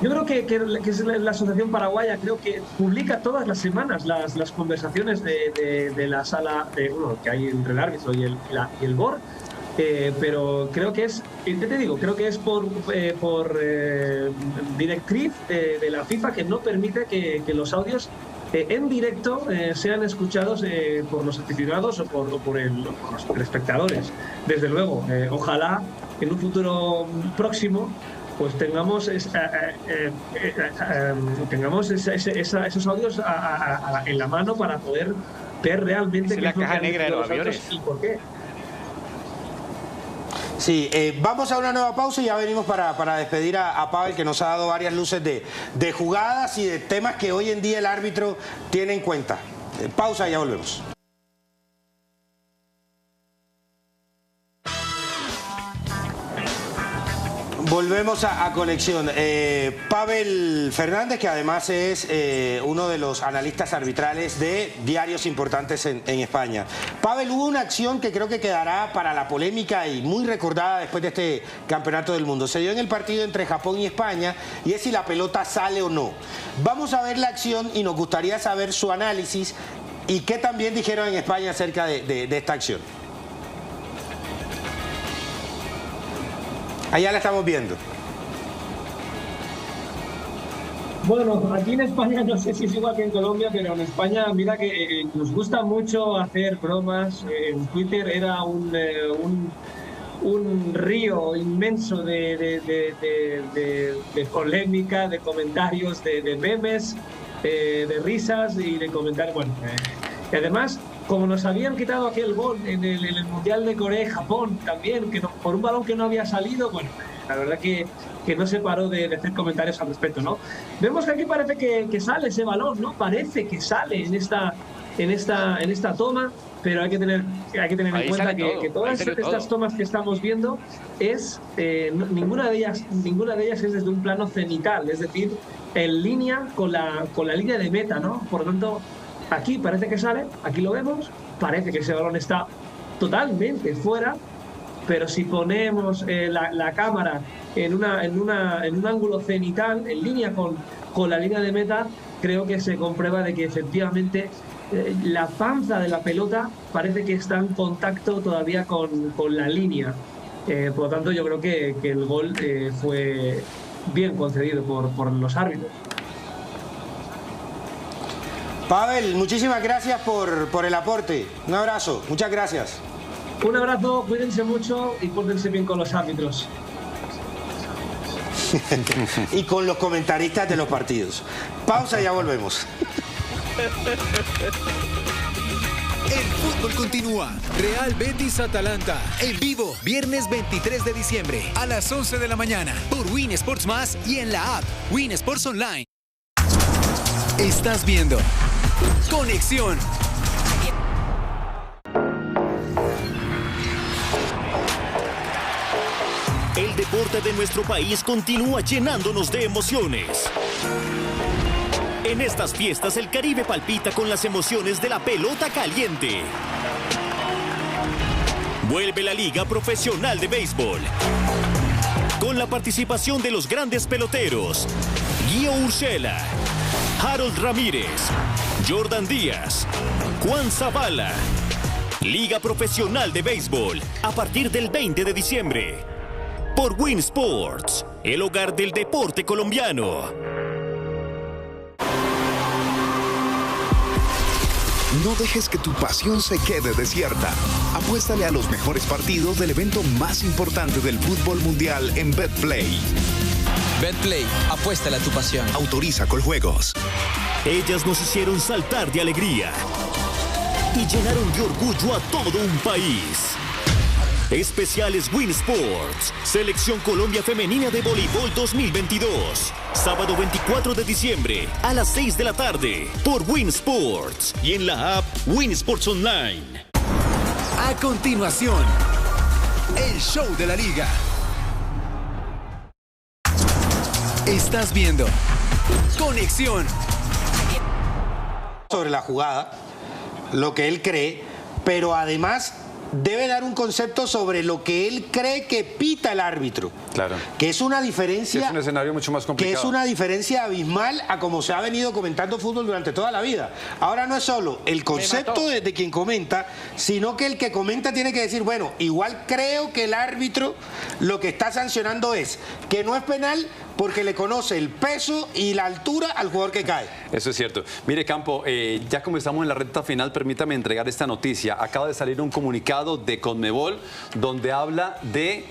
Yo creo que es la Asociación Paraguaya, creo que publica todas las semanas las conversaciones de la sala que hay entre el árbitro y el BOR. Pero creo que es, ¿qué te digo? Creo que es por directriz de la FIFA que no permite que los audios en directo sean escuchados por los aficionados o por los espectadores. Desde luego, ojalá en un futuro próximo pues tengamos esos audios en la mano para poder ver realmente qué es la caja negra de los aviones y por qué. Sí, vamos a una nueva pausa y ya venimos para despedir a Pavel, que nos ha dado varias luces de jugadas y de temas que hoy en día el árbitro tiene en cuenta. Pausa y ya volvemos. Volvemos a Conexión. Pavel Fernández, que además es uno de los analistas arbitrales de diarios importantes en España. Pavel, hubo una acción que creo que quedará para la polémica y muy recordada después de este Campeonato del Mundo. Se dio en el partido entre Japón y España y es si la pelota sale o no. Vamos a ver la acción y nos gustaría saber su análisis y qué también dijeron en España acerca de esta acción. Allá la estamos viendo. Bueno, aquí en España no sé si es igual que en Colombia, pero en España mira que nos gusta mucho hacer bromas. En Twitter era un río inmenso de polémica, de comentarios, de memes, de risas y de comentarios. Bueno, y además, como nos habían quitado aquel gol en el Mundial de Corea y Japón también, que no, por un balón que no había salido, bueno, la verdad que no se paró de hacer comentarios al respecto, ¿no? Vemos que aquí parece que sale ese balón, ¿no? Parece que sale en esta toma, pero hay que tener en cuenta que todas estas tomas que estamos viendo ninguna de ellas es desde un plano cenital, es decir, en línea con la línea de meta, ¿no? Por lo tanto, aquí parece que sale, aquí lo vemos, parece que ese balón está totalmente fuera, pero si ponemos la cámara en un ángulo cenital, en línea con la línea de meta, creo que se comprueba de que efectivamente la panza de la pelota parece que está en contacto todavía con la línea. Por lo tanto, yo creo que el gol fue bien concedido por los árbitros. Pavel, muchísimas gracias por el aporte. Un abrazo, muchas gracias. Un abrazo, cuídense mucho y pórtense bien con los árbitros. Y con los comentaristas de los partidos. Pausa y ya volvemos. El fútbol continúa. Real Betis-Atalanta. En vivo, viernes 23 de diciembre a las 11 de la mañana. Por Win Sports Más y en la app Win Sports Online. Estás viendo Conexión. El deporte de nuestro país continúa llenándonos de emociones. En estas fiestas el Caribe palpita con las emociones de la pelota caliente. Vuelve la Liga Profesional de Béisbol. Con la participación de los grandes peloteros, Gio Urshela, Harold Ramírez, Jordan Díaz, Juan Zavala. Liga Profesional de Béisbol, a partir del 20 de diciembre. Por Win Sports, el hogar del deporte colombiano. No dejes que tu pasión se quede desierta. Apuéstale a los mejores partidos del evento más importante del fútbol mundial en BetPlay. BetPlay, apuéstale a tu pasión. Autoriza Coljuegos. Ellas nos hicieron saltar de alegría y llenaron de orgullo a todo un país. Especiales Win Sports, Selección Colombia Femenina de Voleibol 2022. Sábado 24 de diciembre a las 6 de la tarde por Win Sports y en la app Win Sports Online. A continuación, el show de la liga. Estás viendo Conexión. Sobre la jugada, lo que él cree, pero además debe dar un concepto sobre lo que él cree que pita el árbitro. Claro. Que es una diferencia. Es un escenario mucho más complicado. Que es una diferencia abismal a como se ha venido comentando fútbol durante toda la vida. Ahora no es solo el concepto de quien comenta, sino que el que comenta tiene que decir, bueno, igual creo que el árbitro lo que está sancionando es que no es penal porque le conoce el peso y la altura al jugador que cae. Eso es cierto. Mire, Campo, ya como estamos en la recta final, permítame entregar esta noticia. Acaba de salir un comunicado de Conmebol donde habla de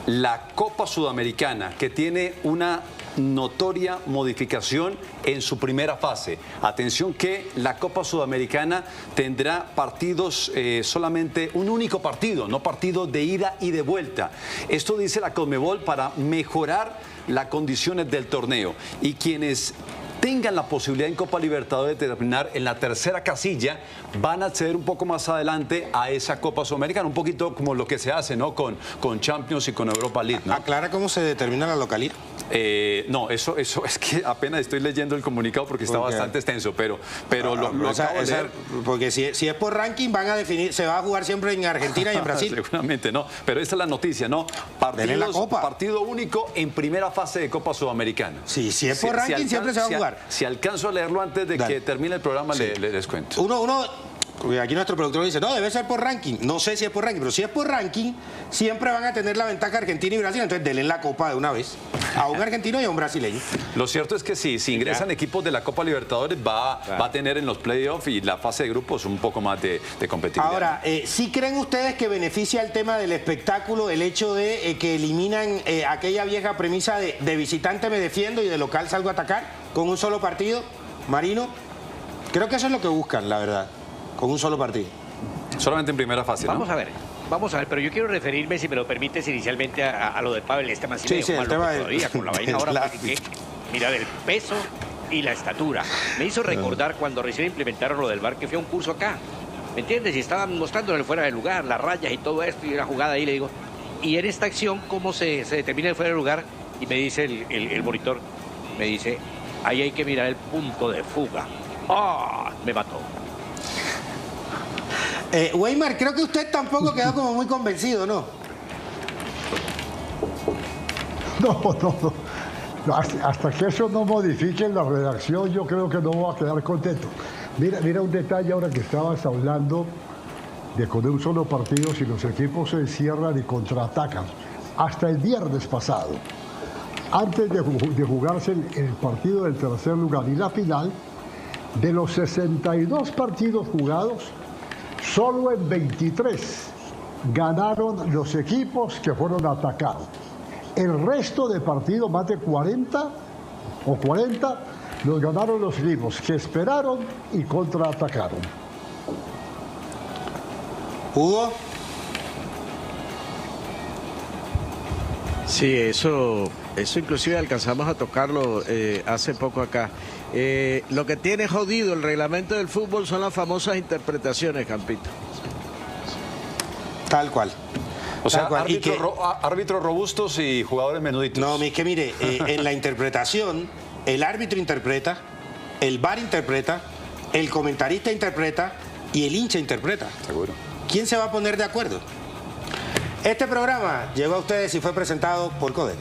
la Copa Sudamericana, que tiene una notoria modificación en su primera fase. Atención que la Copa Sudamericana tendrá partidos, solamente un único partido, no partido de ida y de vuelta. Esto dice la Conmebol para mejorar las condiciones del torneo. Y quienes tengan la posibilidad en Copa Libertadores de terminar en la tercera casilla, van a acceder un poco más adelante a esa Copa Sudamericana, un poquito como lo que se hace, ¿no? Con Champions y con Europa League, ¿no? ¿Aclara cómo se determina la localidad? No, eso es que apenas estoy leyendo el comunicado porque está bastante extenso, pero lo acabo de leer. Porque si es por ranking, van a definir, se va a jugar siempre en Argentina y en Brasil. Seguramente no, pero esta es la noticia, ¿no? Partido único en primera fase de Copa Sudamericana. Sí, si es por ranking, siempre se va a jugar. Si alcanzo a leerlo antes de que termine el programa, les cuento. Aquí nuestro productor dice, no, debe ser por ranking. No sé si es por ranking, pero si es por ranking, siempre van a tener la ventaja Argentina y Brasil. Entonces, denle la Copa de una vez a un argentino y a un brasileño. Lo cierto es que si ingresan equipos de la Copa Libertadores, va a tener en los playoffs y la fase de grupos un poco más de competitividad. Ahora, ¿sí creen ustedes que beneficia el tema del espectáculo el hecho de que eliminan aquella vieja premisa de visitante me defiendo y de local salgo a atacar con un solo partido? Marino, creo que eso es lo que buscan, la verdad. Con un solo partido. Solamente en primera fase, ¿no? Vamos a ver, pero yo quiero referirme, si me lo permites, inicialmente a lo de Pavel Esteban. Sí, el tema todavía con la vaina ahora, porque, mira, del peso y la estatura. Me hizo recordar cuando recién implementaron lo del VAR, que fui a un curso acá. ¿Me entiendes? Y estaban mostrándole fuera del lugar, las rayas y todo esto, y la jugada ahí, le digo, y en esta acción, ¿cómo se determina el fuera del lugar? Y me dice el monitor, me dice, ahí hay que mirar el punto de fuga. ¡Ah! Me mató. Weimar, creo que usted tampoco quedó como muy convencido, ¿no? No. Hasta que eso no modifique la redacción, yo creo que no voy a quedar contento. Mira un detalle ahora que estabas hablando de con un solo partido, si los equipos se encierran y contraatacan. Hasta el viernes pasado, antes de jugarse el partido del tercer lugar y la final, de los 62 partidos jugados, solo en 23 ganaron los equipos que fueron atacados. El resto de partidos, más de 40 los ganaron los equipos que esperaron y contraatacaron. ¿Hugo? Sí, eso inclusive alcanzamos a tocarlo hace poco acá. Lo que tiene jodido el reglamento del fútbol son las famosas interpretaciones, Campito. Tal cual. O sea, árbitros robustos y jugadores menuditos. No, es que mire, en la interpretación, el árbitro interpreta, el VAR interpreta, el comentarista interpreta y el hincha interpreta. Seguro. ¿Quién se va a poner de acuerdo? Este programa llegó a ustedes y fue presentado por Codere.